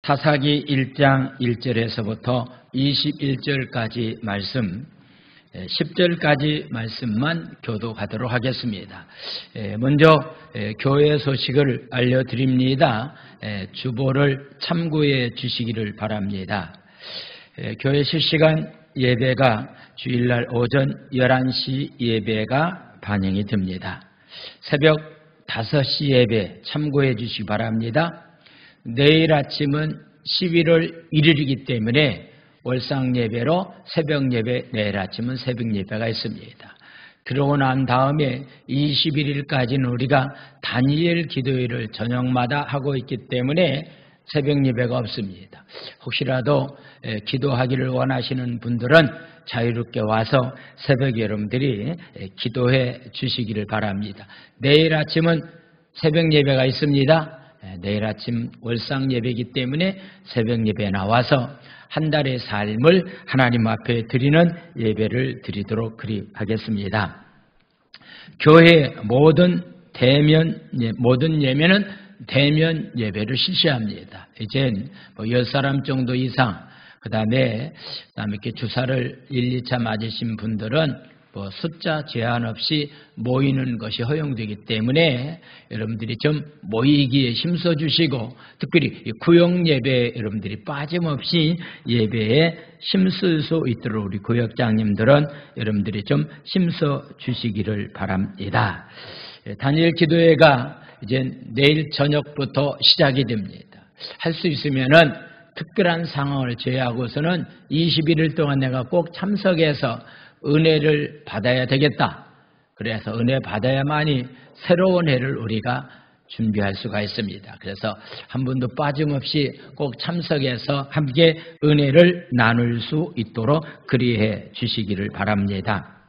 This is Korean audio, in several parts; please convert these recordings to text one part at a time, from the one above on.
사사기 1장 1절에서부터 21절까지 말씀, 10절까지 말씀만 교독하도록 하겠습니다. 먼저 교회 소식을 알려드립니다. 주보를 참고해 주시기를 바랍니다. 교회 실시간 예배가 주일날 오전 11시 예배가 반영이 됩니다. 새벽 5시 예배 참고해 주시기 바랍니다. 내일 아침은 11월 1일이기 때문에 월상 예배로 새벽 예배, 내일 아침은 새벽 예배가 있습니다. 그러고 난 다음에 21일까지는 우리가 다니엘 기도회를 저녁마다 하고 있기 때문에 새벽 예배가 없습니다. 혹시라도 기도하기를 원하시는 분들은 자유롭게 와서 새벽에 여러분들이 기도해 주시기를 바랍니다. 내일 아침은 새벽 예배가 있습니다. 내일 아침 월상 예배이기 때문에 새벽 예배에 나와서 한 달의 삶을 하나님 앞에 드리는 예배를 드리도록 그리하겠습니다. 교회 모든 예배는 대면 예배를 실시합니다. 이젠 10사람 정도 이상, 그 다음에 이렇게 주사를 1, 2차 맞으신 분들은 숫자 제한 없이 모이는 것이 허용되기 때문에 여러분들이 좀 모이기에 힘써주시고, 특별히 구역 예배에 여러분들이 빠짐없이 예배에 힘쓸 수 있도록 우리 구역장님들은 여러분들이 좀 힘써 주시기를 바랍니다. 다니엘 기도회가 이제 내일 저녁부터 시작이 됩니다. 할 수 있으면은 특별한 상황을 제외하고서는 21일 동안 내가 꼭 참석해서 은혜를 받아야 되겠다. 그래서 은혜 받아야만이 새로운 해를 우리가 준비할 수가 있습니다. 그래서 한 분도 빠짐없이 꼭 참석해서 함께 은혜를 나눌 수 있도록 그리해 주시기를 바랍니다.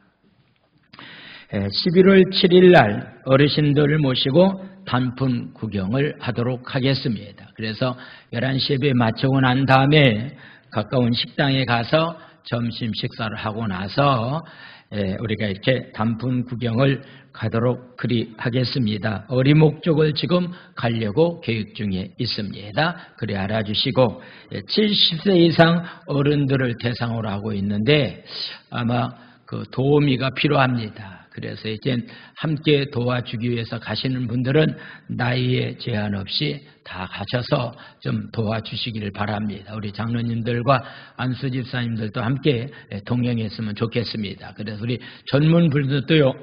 11월 7일 날 어르신들을 모시고 단풍 구경을 하도록 하겠습니다. 그래서 11시 예배 마치고 난 다음에 가까운 식당에 가서 점심 식사를 하고 나서 우리가 이렇게 단풍 구경을 가도록 그리하겠습니다. 어리목 쪽을 지금 가려고 계획 중에 있습니다. 그래 알아주시고, 70세 이상 어른들을 대상으로 하고 있는데 아마 그 도우미가 필요합니다. 그래서 이제 함께 도와주기 위해서 가시는 분들은 나이에 제한 없이 다 가셔서 좀 도와주시기를 바랍니다. 우리 장로님들과 안수 집사님들도 함께 동행했으면 좋겠습니다. 그래서 우리 젊은 분들도요,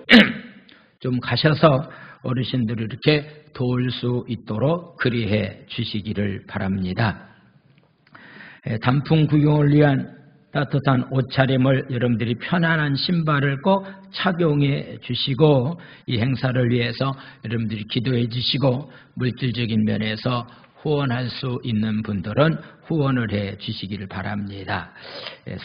좀 가셔서 어르신들을 이렇게 도울 수 있도록 그리해 주시기를 바랍니다. 단풍 구경을 위한 따뜻한 옷차림을, 여러분들이 편안한 신발을 꼭 착용해 주시고, 이 행사를 위해서 여러분들이 기도해 주시고, 물질적인 면에서 후원할 수 있는 분들은 후원을 해 주시기를 바랍니다.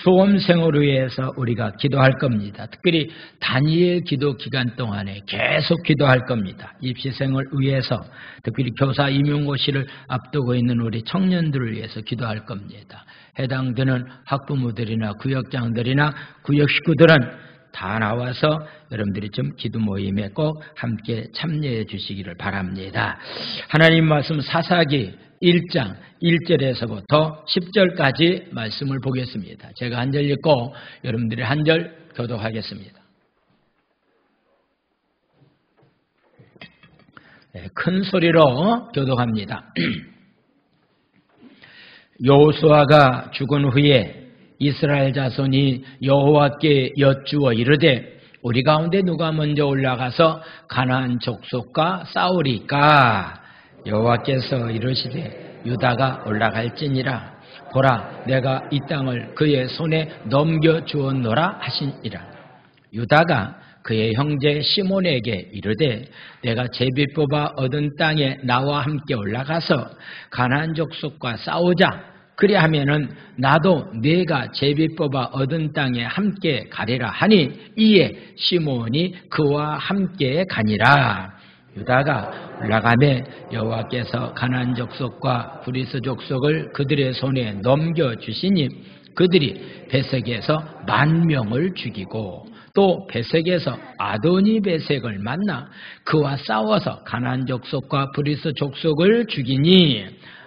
수험생을 위해서 우리가 기도할 겁니다. 특별히 다니엘 기도 기간 동안에 계속 기도할 겁니다. 입시생을 위해서, 특별히 교사 임용고시를 앞두고 있는 우리 청년들을 위해서 기도할 겁니다. 해당되는 학부모들이나 구역장들이나 구역 식구들은 다 나와서 여러분들이 좀 기도 모임에 꼭 함께 참여해 주시기를 바랍니다. 하나님 말씀 사사기 1장 1절에서부터 10절까지 말씀을 보겠습니다. 제가 한 절 읽고 여러분들이 한 절 교독하겠습니다. 큰 소리로 교독합니다. 여호수아가 죽은 후에 이스라엘 자손이 여호와께 여쭈어 이르되, 우리 가운데 누가 먼저 올라가서 가나안 족속과 싸우리까? 여호와께서 이르시되, 유다가 올라갈지니라. 보라, 내가 이 땅을 그의 손에 넘겨주었노라 하시니라. 유다가 그의 형제 시몬에게 이르되, 내가 제비 뽑아 얻은 땅에 나와 함께 올라가서 가나안 족속과 싸우자. 그리하면은 나도 내가 제비 뽑아 얻은 땅에 함께 가리라 하니, 이에 시몬이 그와 함께 가니라. 유다가 올라가매 여호와께서 가나안 족속과 브리스 족속을 그들의 손에 넘겨주시니, 그들이 베색에서 10,000명을 죽이고, 또 베색에서 아도니 베색을 만나 그와 싸워서 가나안 족속과 브리스 족속을 죽이니,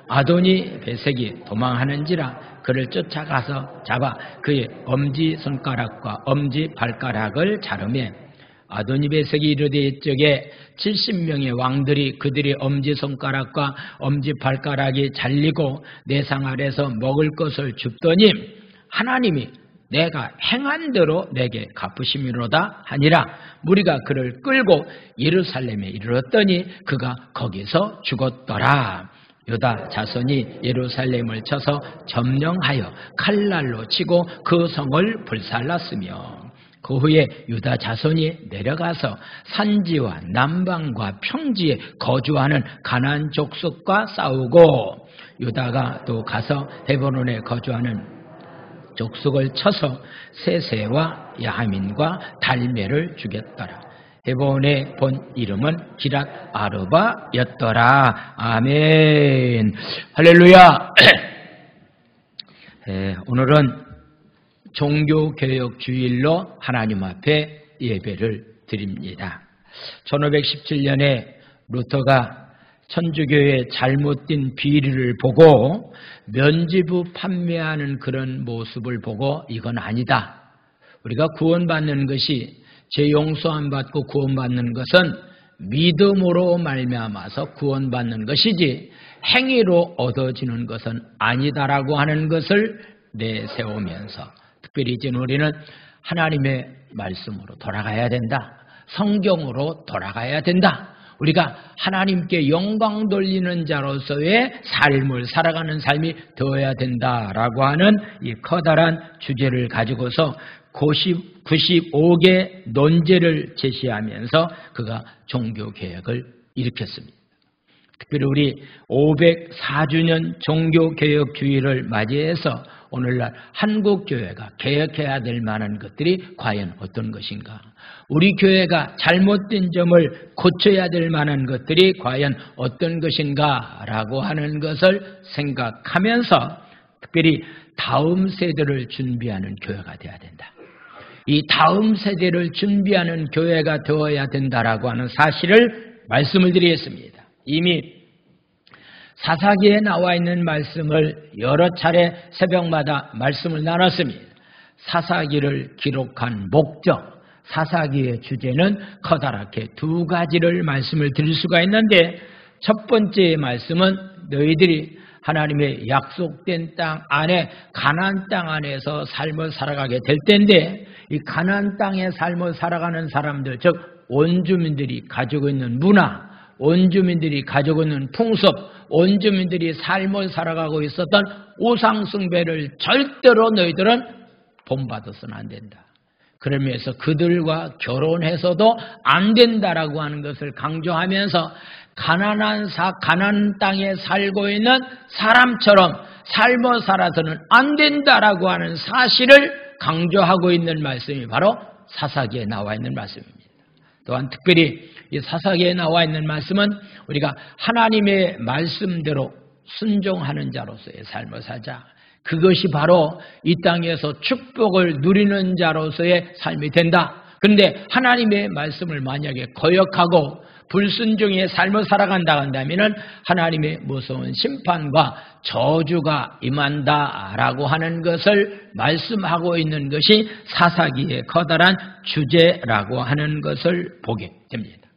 아도니 베색이 도망하는지라 그를 쫓아가서 잡아 그의 엄지손가락과 엄지발가락을 자르매 아도니 베색이 이르되 이쪽에 70명의 왕들이 그들의 엄지손가락과 엄지발가락이 잘리고 내 상 아래서 먹을 것을 줍더니 하나님이 내가 행한 대로 내게 갚으심이로다 하니라. 무리가 그를 끌고 예루살렘에 이르렀더니 그가 거기서 죽었더라. 유다 자손이 예루살렘을 쳐서 점령하여 칼날로 치고 그 성을 불살랐으며 그 후에 유다 자손이 내려가서 산지와 남방과 평지에 거주하는 가나안 족속과 싸우고 유다가 또 가서 헤브론에 거주하는 족속을 쳐서 세세와 야하민과 달메를 죽였더라. 헤브론의 본 이름은 기랏 아르바였더라. 아멘. 할렐루야. 오늘은 종교개혁 주일로 하나님 앞에 예배를 드립니다. 1517년에 루터가 천주교의 잘못된 비리를 보고 면죄부 판매하는 그런 모습을 보고 이건 아니다. 우리가 구원받는 것이 죄 용서함 받고 구원받는 것은 믿음으로 말미암아서 구원받는 것이지 행위로 얻어지는 것은 아니다라고 하는 것을 내세우면서 특별히 이제 우리는 하나님의 말씀으로 돌아가야 된다. 성경으로 돌아가야 된다. 우리가 하나님께 영광 돌리는 자로서의 삶을 살아가는 삶이 되어야 된다라고 하는 이 커다란 주제를 가지고서 95개 논제를 제시하면서 그가 종교개혁을 일으켰습니다. 특별히 우리 504주년 종교개혁 주의를 맞이해서 오늘날 한국교회가 개혁해야 될 만한 것들이 과연 어떤 것인가? 우리 교회가 잘못된 점을 고쳐야 될 만한 것들이 과연 어떤 것인가? 라고 하는 것을 생각하면서 특별히 다음 세대를 준비하는 교회가 되어야 된다. 이 다음 세대를 준비하는 교회가 되어야 된다라고 하는 사실을 말씀을 드리겠습니다. 이미 사사기에 나와 있는 말씀을 여러 차례 새벽마다 말씀을 나눴습니다. 사사기를 기록한 목적, 사사기의 주제는 커다랗게 두 가지를 말씀을 드릴 수가 있는데 첫 번째 말씀은 너희들이 하나님의 약속된 땅 안에 가나안 땅 안에서 삶을 살아가게 될 텐데 이 가나안 땅의 삶을 살아가는 사람들, 즉 원주민들이 가지고 있는 문화, 원주민들이 가지고 있는 풍습, 원주민들이 삶을 살아가고 있었던 우상 숭배를 절대로 너희들은 본받아서는 안 된다. 그러면서 그들과 결혼해서도 안 된다라고 하는 것을 강조하면서 가나안 땅에 살고 있는 사람처럼 삶을 살아서는 안 된다라고 하는 사실을 강조하고 있는 말씀이 바로 사사기에 나와 있는 말씀입니다. 또한 특별히 이 사사기에 나와 있는 말씀은 우리가 하나님의 말씀대로 순종하는 자로서의 삶을 살자. 그것이 바로 이 땅에서 축복을 누리는 자로서의 삶이 된다. 그런데 하나님의 말씀을 만약에 거역하고 불순종의 삶을 살아간다 한다면 하나님의 무서운 심판과 저주가 임한다라고 하는 것을 말씀하고 있는 것이 사사기의 커다란 주제라고 하는 것을 보게 됩니다.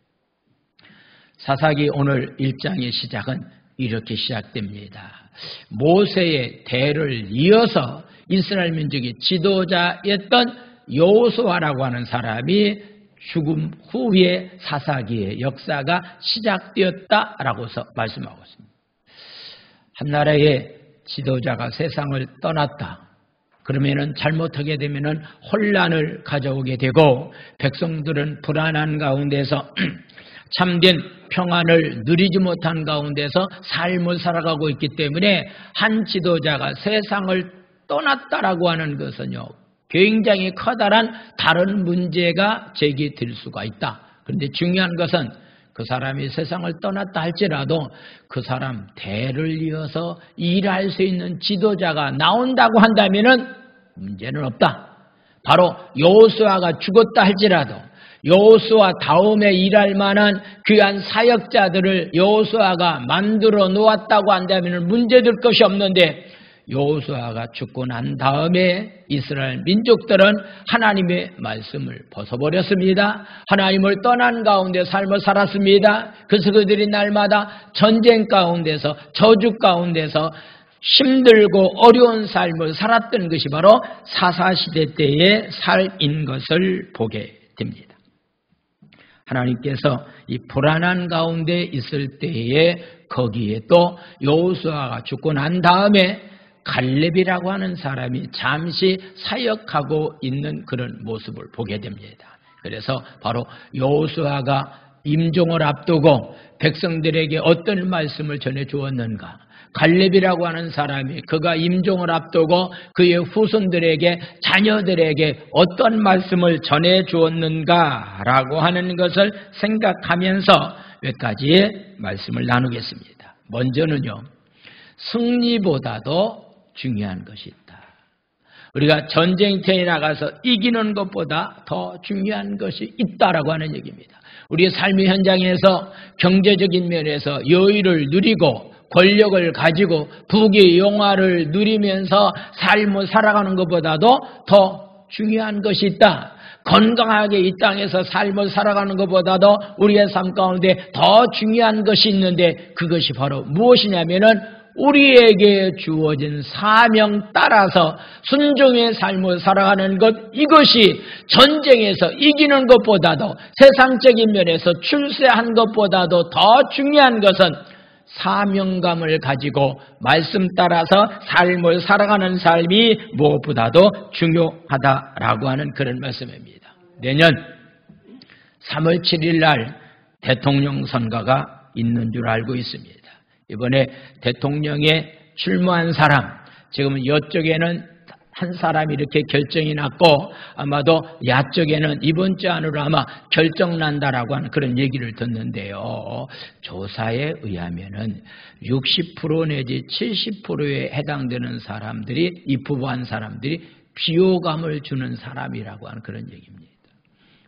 사사기 오늘 1장의 시작은 이렇게 시작됩니다. 모세의 대를 이어서 이스라엘 민족의 지도자였던 여호수아라고 하는 사람이 죽음 후에 사사기의 역사가 시작되었다라고서 말씀하고 있습니다. 한 나라의 지도자가 세상을 떠났다. 그러면은 잘못하게 되면은 혼란을 가져오게 되고 백성들은 불안한 가운데서 참된 평안을 누리지 못한 가운데서 삶을 살아가고 있기 때문에 한 지도자가 세상을 떠났다라고 하는 것은요, 굉장히 커다란 다른 문제가 제기될 수가 있다. 그런데 중요한 것은 그 사람이 세상을 떠났다 할지라도 그 사람 대를 이어서 일할 수 있는 지도자가 나온다고 한다면은 문제는 없다. 바로 여호수아가 죽었다 할지라도 여호수아 다음에 일할 만한 귀한 사역자들을 여호수아가 만들어 놓았다고 한다면 문제될 것이 없는데, 여호수아가 죽고 난 다음에 이스라엘 민족들은 하나님의 말씀을 벗어버렸습니다. 하나님을 떠난 가운데 삶을 살았습니다. 그래서 그들이 날마다 전쟁 가운데서, 저주 가운데서 힘들고 어려운 삶을 살았던 것이 바로 사사시대 때의 삶인 것을 보게 됩니다. 하나님께서 이 불안한 가운데 있을 때에 거기에 또 여호수아가 죽고 난 다음에 갈렙이라고 하는 사람이 잠시 사역하고 있는 그런 모습을 보게 됩니다. 그래서 바로 여호수아가 임종을 앞두고 백성들에게 어떤 말씀을 전해 주었는가? 갈렙이라고 하는 사람이 그가 임종을 앞두고 그의 후손들에게, 자녀들에게 어떤 말씀을 전해 주었는가라고 하는 것을 생각하면서 몇 가지의 말씀을 나누겠습니다. 먼저는요, 승리보다도 중요한 것이 있다. 우리가 전쟁터에 나가서 이기는 것보다 더 중요한 것이 있다라고 하는 얘기입니다. 우리의 삶의 현장에서 경제적인 면에서 여유를 누리고 권력을 가지고 부귀 영화를 누리면서 삶을 살아가는 것보다도 더 중요한 것이 있다. 건강하게 이 땅에서 삶을 살아가는 것보다도 우리의 삶 가운데 더 중요한 것이 있는데, 그것이 바로 무엇이냐면은 우리에게 주어진 사명 따라서 순종의 삶을 살아가는 것, 이것이 전쟁에서 이기는 것보다도, 세상적인 면에서 출세한 것보다도 더 중요한 것은 사명감을 가지고 말씀 따라서 삶을 살아가는 삶이 무엇보다도 중요하다라고 하는 그런 말씀입니다. 내년 3월 7일 날 대통령 선거가 있는 줄 알고 있습니다. 이번에 대통령에 출마한 사람, 지금 이쪽에는 한 사람이 이렇게 결정이 났고, 아마도 야쪽에는 이번 주 안으로 아마 결정난다라고 하는 그런 얘기를 듣는데요. 조사에 의하면은 60% 내지 70%에 해당되는 사람들이, 입후보한 사람들이 비호감을 주는 사람이라고 하는 그런 얘기입니다.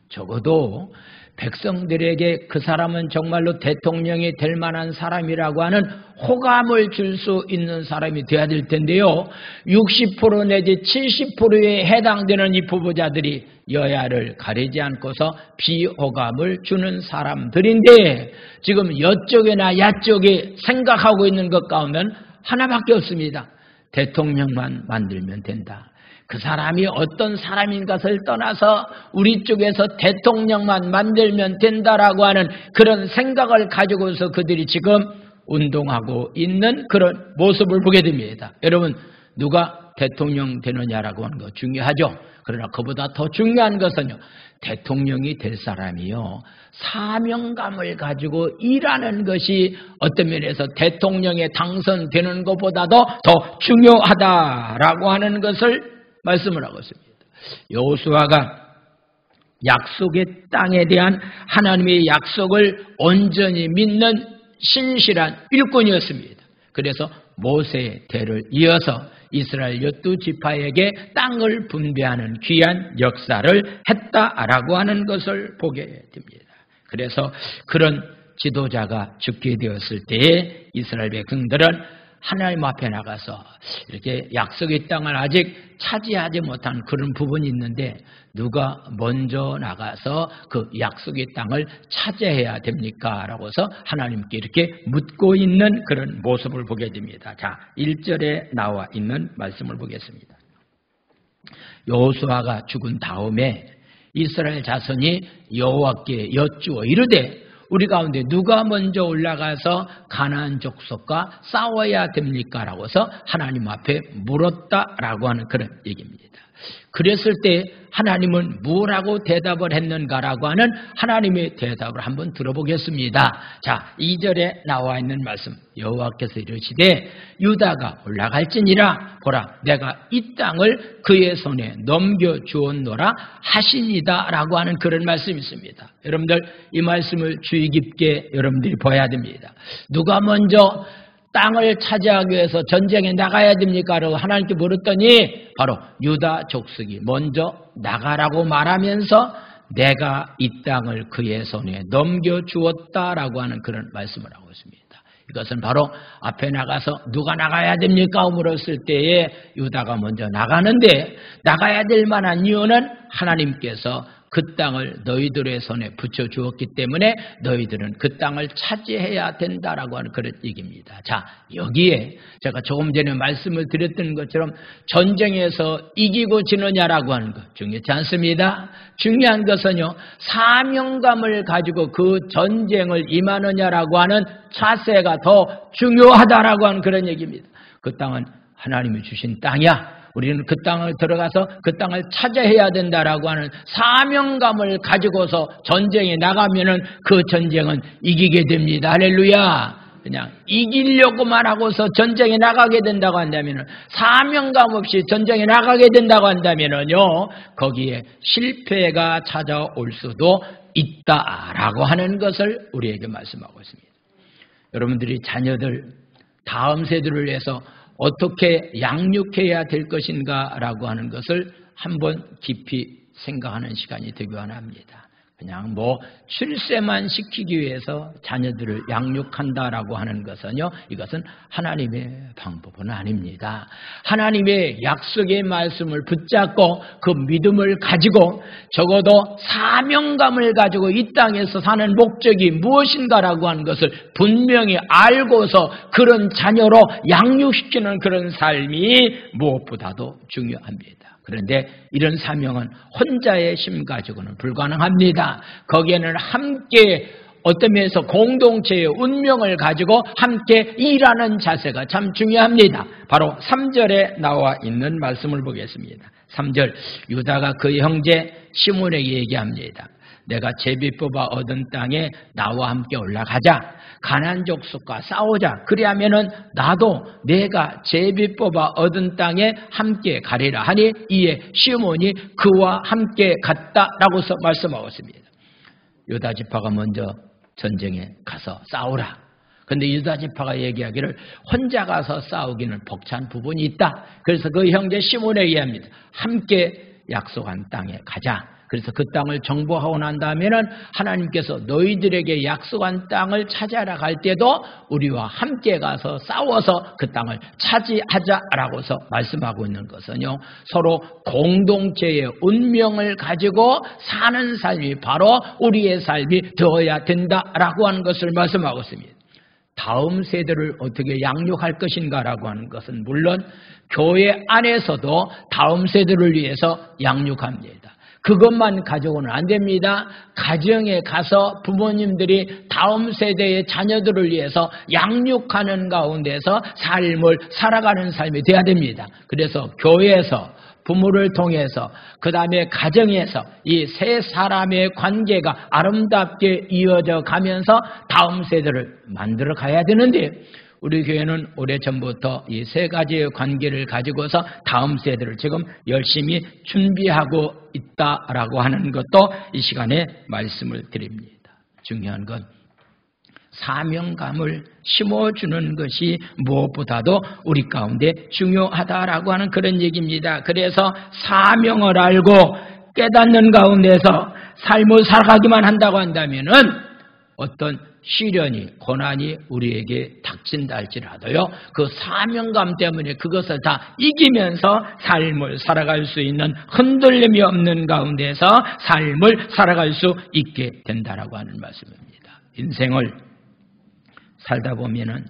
적어도 백성들에게 그 사람은 정말로 대통령이 될 만한 사람이라고 하는 호감을 줄 수 있는 사람이 돼야 될 텐데요. 60% 내지 70%에 해당되는 이 후보자들이 여야를 가리지 않고서 비호감을 주는 사람들인데, 지금 이쪽이나 야쪽에 생각하고 있는 것 가운데 하나밖에 없습니다. 대통령만 만들면 된다. 그 사람이 어떤 사람인 것을 떠나서 우리 쪽에서 대통령만 만들면 된다라고 하는 그런 생각을 가지고서 그들이 지금 운동하고 있는 그런 모습을 보게 됩니다. 여러분, 누가 대통령 되느냐라고 하는 거 중요하죠. 그러나 그보다 더 중요한 것은요, 대통령이 될 사람이요, 사명감을 가지고 일하는 것이 어떤 면에서 대통령에 당선되는 것보다도 더 중요하다라고 하는 것을 말씀을 하고 있습니다. 여호수아가 약속의 땅에 대한 하나님의 약속을 온전히 믿는 신실한 일꾼이었습니다. 그래서 모세의 대를 이어서 이스라엘 12지파에게 땅을 분배하는 귀한 역사를 했다라고 하는 것을 보게 됩니다. 그래서 그런 지도자가 죽게 되었을 때에 이스라엘 백성들은 하나님 앞에 나가서 이렇게 약속의 땅을 아직 차지하지 못한 그런 부분이 있는데, 누가 먼저 나가서 그 약속의 땅을 차지해야 됩니까? 라고서 하나님께 이렇게 묻고 있는 그런 모습을 보게 됩니다. 자, 1절에 나와 있는 말씀을 보겠습니다. 여호수아가 죽은 다음에 이스라엘 자손이 여호와께 여쭈어 이르되, 우리 가운데 누가 먼저 올라가서 가나안 족속과 싸워야 됩니까? 라고서 하나님 앞에 물었다라고 하는 그런 얘기입니다. 그랬을 때 하나님은 뭐라고 대답을 했는가라고 하는 하나님의 대답을 한번 들어보겠습니다. 자, 2절에 나와 있는 말씀, 여호와께서 이르시되 유다가 올라갈지니라, 보라 내가 이 땅을 그의 손에 넘겨주었노라 하시니다라고 하는 그런 말씀이 있습니다. 여러분들, 이 말씀을 주의 깊게 여러분들이 봐야 됩니다. 누가 먼저 땅을 차지하기 위해서 전쟁에 나가야 됩니까? 라고 하나님께 물었더니 바로 유다 족속이 먼저 나가라고 말하면서 내가 이 땅을 그의 손에 넘겨주었다라고 하는 그런 말씀을 하고 있습니다. 이것은 바로 앞에 나가서 누가 나가야 됩니까? 물었을 때에 유다가 먼저 나가는데 나가야 될 만한 이유는 하나님께서 그 땅을 너희들의 손에 붙여주었기 때문에 너희들은 그 땅을 차지해야 된다라고 하는 그런 얘기입니다. 자, 여기에 제가 조금 전에 말씀을 드렸던 것처럼 전쟁에서 이기고 지느냐라고 하는 것 중요하지 않습니다. 중요한 것은요, 사명감을 가지고 그 전쟁을 임하느냐라고 하는 자세가 더 중요하다라고 하는 그런 얘기입니다. 그 땅은 하나님이 주신 땅이야. 우리는 그 땅을 들어가서 그 땅을 차지해야 된다라고 하는 사명감을 가지고서 전쟁에 나가면은 그 전쟁은 이기게 됩니다. 할렐루야. 그냥 이기려고만 하고서 전쟁에 나가게 된다고 한다면은, 사명감 없이 전쟁에 나가게 된다고 한다면은요, 거기에 실패가 찾아올 수도 있다라고 하는 것을 우리에게 말씀하고 있습니다. 여러분들이 자녀들, 다음 세대를 위해서 어떻게 양육해야 될 것인가 라고 하는 것을 한번 깊이 생각하는 시간이 되기 원합니다. 그냥 출세만 시키기 위해서 자녀들을 양육한다라고 하는 것은요, 이것은 하나님의 방법은 아닙니다. 하나님의 약속의 말씀을 붙잡고 그 믿음을 가지고 적어도 사명감을 가지고 이 땅에서 사는 목적이 무엇인가라고 하는 것을 분명히 알고서 그런 자녀로 양육시키는 그런 삶이 무엇보다도 중요합니다. 그런데 이런 사명은 혼자의 힘 가지고는 불가능합니다. 거기에는 함께 어떤 면에서 공동체의 운명을 가지고 함께 일하는 자세가 참 중요합니다. 바로 3절에 나와 있는 말씀을 보겠습니다. 3절, 유다가 그의 형제 시몬에게 얘기합니다. 내가 제비 뽑아 얻은 땅에 나와 함께 올라가자. 가나안 족속과 싸우자. 그리하면은 나도 내가 제비 뽑아 얻은 땅에 함께 가리라 하니 이에 시몬이 그와 함께 갔다라고서 말씀하고 있습니다. 유다 지파가 먼저 전쟁에 가서 싸우라. 그런데 유다 지파가 얘기하기를 혼자 가서 싸우기는 벅찬 부분이 있다. 그래서 그 형제 시몬에게 얘기합니다. 함께 약속한 땅에 가자. 그래서 그 땅을 정복하고 난 다음에는 하나님께서 너희들에게 약속한 땅을 차지하러 갈 때도 우리와 함께 가서 싸워서 그 땅을 차지하자라고서 말씀하고 있는 것은요, 서로 공동체의 운명을 가지고 사는 삶이 바로 우리의 삶이 되어야 된다라고 하는 것을 말씀하고 있습니다. 다음 세대를 어떻게 양육할 것인가라고 하는 것은 물론 교회 안에서도 다음 세대를 위해서 양육합니다. 그것만 가지고는 안 됩니다. 가정에 가서 부모님들이 다음 세대의 자녀들을 위해서 양육하는 가운데서 삶을 살아가는 삶이 돼야 됩니다. 그래서 교회에서, 부모를 통해서, 그 다음에 가정에서 이 세 사람의 관계가 아름답게 이어져 가면서 다음 세대를 만들어 가야 되는데, 우리 교회는 오래전부터 이 세 가지의 관계를 가지고서 다음 세대를 지금 열심히 준비하고 있다라고 하는 것도 이 시간에 말씀을 드립니다. 중요한 건 사명감을 심어주는 것이 무엇보다도 우리 가운데 중요하다라고 하는 그런 얘기입니다. 그래서 사명을 알고 깨닫는 가운데서 삶을 살아가기만 한다고 한다면은 어떤 시련이, 고난이 우리에게 닥친다 할지라도요, 그 사명감 때문에 그것을 다 이기면서 삶을 살아갈 수 있는, 흔들림이 없는 가운데서 삶을 살아갈 수 있게 된다라고 하는 말씀입니다. 인생을 살다 보면은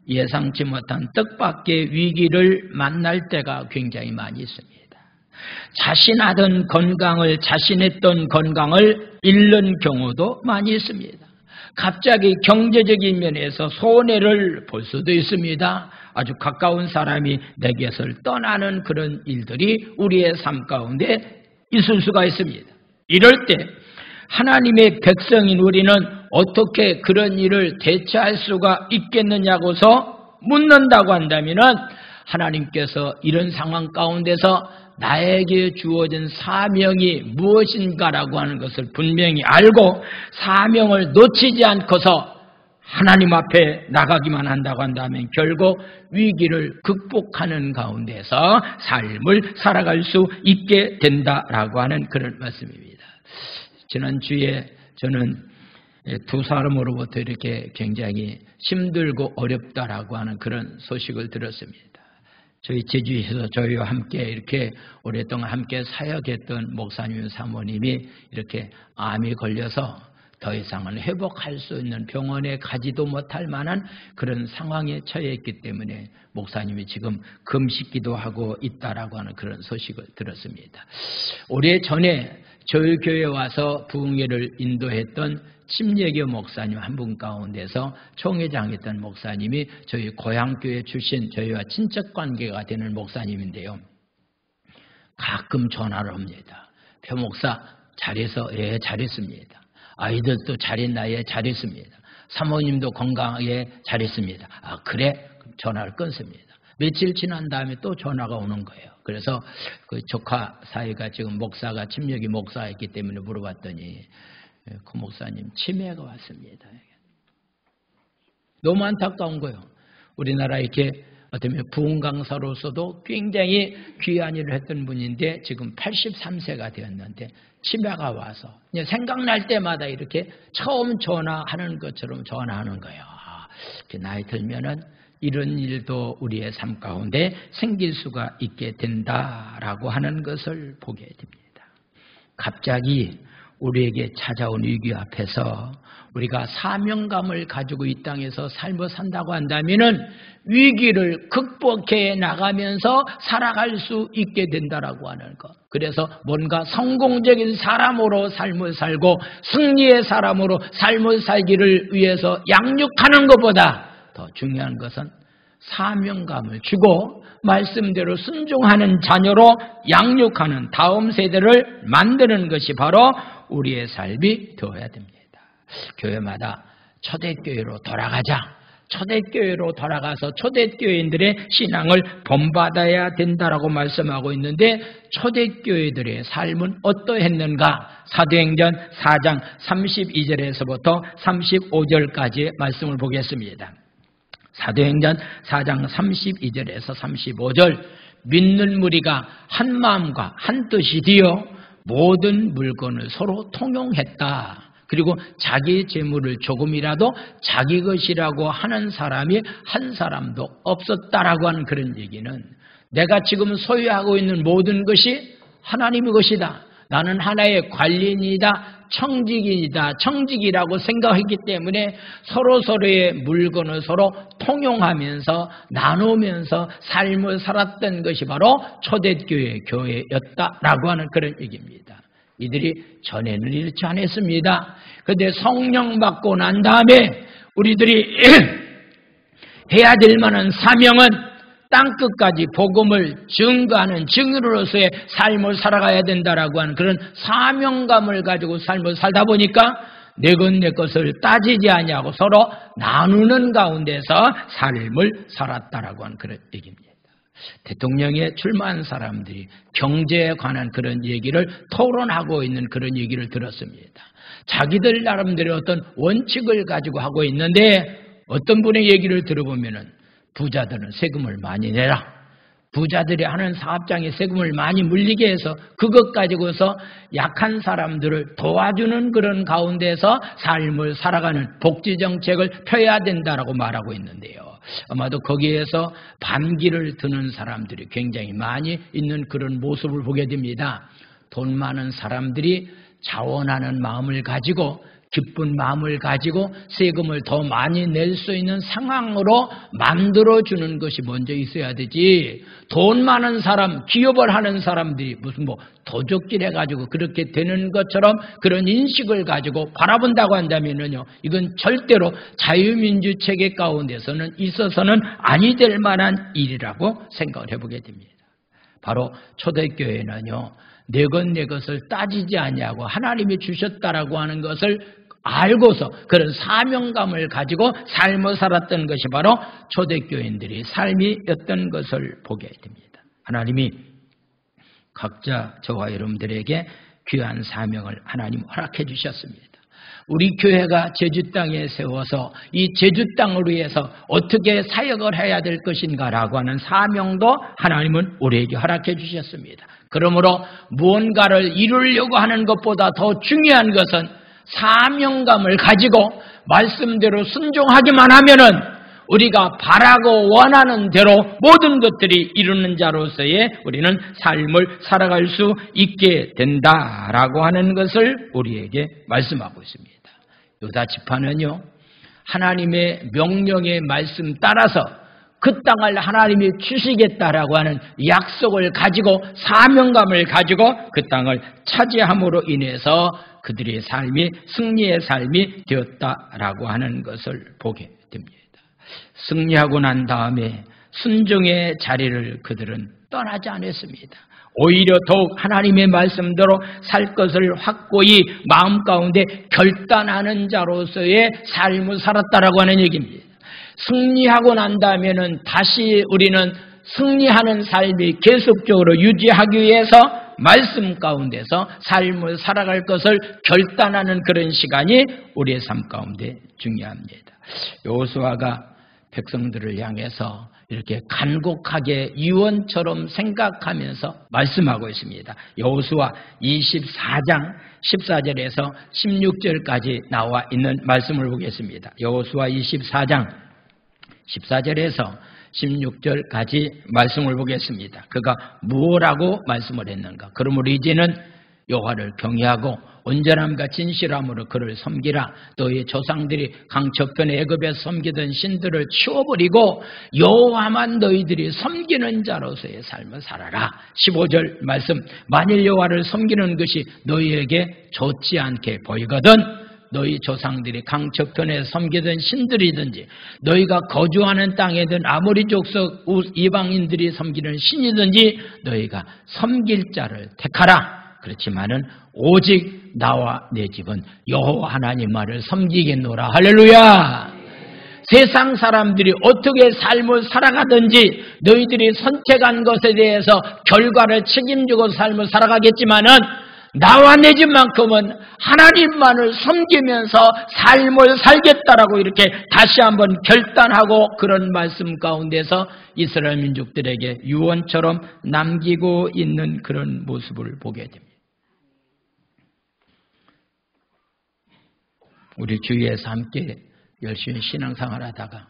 예상치 못한 뜻밖의 위기를 만날 때가 굉장히 많이 있습니다. 자신하던 건강을, 자신했던 건강을 잃는 경우도 많이 있습니다. 갑자기 경제적인 면에서 손해를 볼 수도 있습니다. 아주 가까운 사람이 내게서 떠나는 그런 일들이 우리의 삶 가운데 있을 수가 있습니다. 이럴 때 하나님의 백성인 우리는 어떻게 그런 일을 대처할 수가 있겠느냐고서 묻는다고 한다면, 하나님께서 이런 상황 가운데서 나에게 주어진 사명이 무엇인가라고 하는 것을 분명히 알고 사명을 놓치지 않고서 하나님 앞에 나가기만 한다고 한다면 결국 위기를 극복하는 가운데서 삶을 살아갈 수 있게 된다라고 하는 그런 말씀입니다. 지난주에 저는 두 사람으로부터 이렇게 굉장히 힘들고 어렵다라고 하는 그런 소식을 들었습니다. 저희 제주에서 저희와 함께 이렇게 오랫동안 함께 사역했던 목사님 사모님이 이렇게 암이 걸려서 더 이상은 회복할 수 있는 병원에 가지도 못할 만한 그런 상황에 처해 있기 때문에 목사님이 지금 금식기도 하고 있다라고 하는 그런 소식을 들었습니다. 오래전에 저희 교회에 와서 부흥회를 인도했던 침례교 목사님 한 분 가운데서 총회장했던 목사님이 저희 고향교회 출신 저희와 친척관계가 되는 목사님인데요. 가끔 전화를 합니다. 표 목사 잘해서? 예, 잘했습니다. 아이들도 잘했나? 예, 잘했습니다. 사모님도 건강하게 잘했습니다. 아, 그래? 그럼 전화를 끊습니다. 며칠 지난 다음에 또 전화가 오는 거예요. 그래서 그 조카 사이가 지금 목사가 침례교 목사였기 때문에 물어봤더니 그 목사님 치매가 왔습니다. 너무 안타까운 거예요. 우리나라 이렇게 어쩌면 부흥 강사로서도 굉장히 귀한 일을 했던 분인데 지금 83세가 되었는데 치매가 와서 생각날 때마다 이렇게 처음 전화하는 것처럼 전화하는 거예요. 나이 들면은 이런 일도 우리의 삶 가운데 생길 수가 있게 된다라고 하는 것을 보게 됩니다. 갑자기 우리에게 찾아온 위기 앞에서 우리가 사명감을 가지고 이 땅에서 삶을 산다고 한다면은 위기를 극복해 나가면서 살아갈 수 있게 된다라고 하는 것. 그래서 뭔가 성공적인 사람으로 삶을 살고 승리의 사람으로 삶을 살기를 위해서 양육하는 것보다 더 중요한 것은 사명감을 주고 말씀대로 순종하는 자녀로 양육하는 다음 세대를 만드는 것이 바로 우리의 삶이 되어야 됩니다. 교회마다 초대교회로 돌아가자. 초대교회로 돌아가서 초대교회인들의 신앙을 본받아야 된다라고 말씀하고 있는데 초대교회들의 삶은 어떠했는가? 사도행전 4장 32절에서부터 35절까지의 말씀을 보겠습니다. 사도행전 4장 32절에서 35절 믿는 무리가 한 마음과 한 뜻이 되어 모든 물건을 서로 통용했다. 그리고 자기 재물을 조금이라도 자기 것이라고 하는 사람이 한 사람도 없었다라고 하는 그런 얘기는 내가 지금 소유하고 있는 모든 것이 하나님의 것이다. 나는 하나의 관리인이다. 청직이라고 생각했기 때문에 서로서로의 물건을 서로 통용하면서 나누면서 삶을 살았던 것이 바로 초대교회 교회였다라고 하는 그런 얘기입니다. 이들이 전에는 이렇지 않았습니다. 그런데 성령 받고 난 다음에 우리들이 해야 될 만한 사명은 땅끝까지 복음을 증거하는 증인으로서의 삶을 살아가야 된다라고 하는 그런 사명감을 가지고 삶을 살다 보니까 내 것 내 것을 따지지 아니하고 서로 나누는 가운데서 삶을 살았다라고 하는 그런 얘기입니다. 대통령에 출마한 사람들이 경제에 관한 그런 얘기를 토론하고 있는 그런 얘기를 들었습니다. 자기들 나름대로 어떤 원칙을 가지고 하고 있는데 어떤 분의 얘기를 들어보면은 부자들은 세금을 많이 내라. 부자들이 하는 사업장에 세금을 많이 물리게 해서 그것 가지고서 약한 사람들을 도와주는 그런 가운데서 삶을 살아가는 복지정책을 펴야 된다라고 말하고 있는데요. 아마도 거기에서 반기를 드는 사람들이 굉장히 많이 있는 그런 모습을 보게 됩니다. 돈 많은 사람들이 자원하는 마음을 가지고 기쁜 마음을 가지고 세금을 더 많이 낼 수 있는 상황으로 만들어주는 것이 먼저 있어야 되지. 돈 많은 사람, 기업을 하는 사람들이 무슨 도적질 해가지고 그렇게 되는 것처럼 그런 인식을 가지고 바라본다고 한다면요, 이건 절대로 자유민주 체계 가운데서는 있어서는 아니 될 만한 일이라고 생각을 해보게 됩니다. 바로 초대교회는요, 내 것을 따지지 아니하고 하나님이 주셨다라고 하는 것을 알고서 그런 사명감을 가지고 삶을 살았던 것이 바로 초대교인들의 삶이었던 것을 보게 됩니다. 하나님이 각자 저와 여러분들에게 귀한 사명을 하나님 허락해 주셨습니다. 우리 교회가 제주 땅에 세워서 이 제주 땅을 위해서 어떻게 사역을 해야 될 것인가라고 하는 사명도 하나님은 우리에게 허락해 주셨습니다. 그러므로 무언가를 이루려고 하는 것보다 더 중요한 것은 사명감을 가지고 말씀대로 순종하기만 하면은 우리가 바라고 원하는 대로 모든 것들이 이루는 자로서의 우리는 삶을 살아갈 수 있게 된다라고 하는 것을 우리에게 말씀하고 있습니다. 유다 지파는요, 하나님의 명령의 말씀 따라서 그 땅을 하나님이 주시겠다라고 하는 약속을 가지고 사명감을 가지고 그 땅을 차지함으로 인해서 그들의 삶이 승리의 삶이 되었다라고 하는 것을 보게 됩니다. 승리하고 난 다음에 순종의 자리를 그들은 떠나지 않았습니다. 오히려 더욱 하나님의 말씀대로 살 것을 확고히 마음 가운데 결단하는 자로서의 삶을 살았다라고 하는 얘기입니다. 승리하고 난 다음에는 다시 우리는 승리하는 삶이 계속적으로 유지하기 위해서 말씀 가운데서 삶을 살아갈 것을 결단하는 그런 시간이 우리의 삶 가운데 중요합니다. 여호수아가 백성들을 향해서 이렇게 간곡하게 유언처럼 생각하면서 말씀하고 있습니다. 여호수아 24장 14절에서 16절까지 나와 있는 말씀을 보겠습니다. 여호수아 24장 14절에서 16절까지 말씀을 보겠습니다. 그가 무엇라고 말씀을 했는가? 그러므로 이제는 여호와를 경외하고 온전함과 진실함으로 그를 섬기라. 너희 조상들이 강저편에 애굽에서 섬기던 신들을 치워버리고 여호와만 너희들이 섬기는 자로서의 삶을 살아라. 15절 말씀, 만일 여호와를 섬기는 것이 너희에게 좋지 않게 보이거든 너희 조상들이 강저편에 섬기던 신들이든지 너희가 거주하는 땅에든 아모리 족속 이방인들이 섬기는 신이든지 너희가 섬길 자를 택하라. 그렇지만은 오직 나와 내 집은 여호와 하나님만을 섬기겠노라. 할렐루야. 세상 사람들이 어떻게 삶을 살아가든지 너희들이 선택한 것에 대해서 결과를 책임지고 삶을 살아가겠지만은 나와 내 집만큼은 하나님만을 섬기면서 삶을 살겠다라고 이렇게 다시 한번 결단하고 그런 말씀 가운데서 이스라엘 민족들에게 유언처럼 남기고 있는 그런 모습을 보게 됩니다. 우리 주위에서 함께 열심히 신앙생활 하다가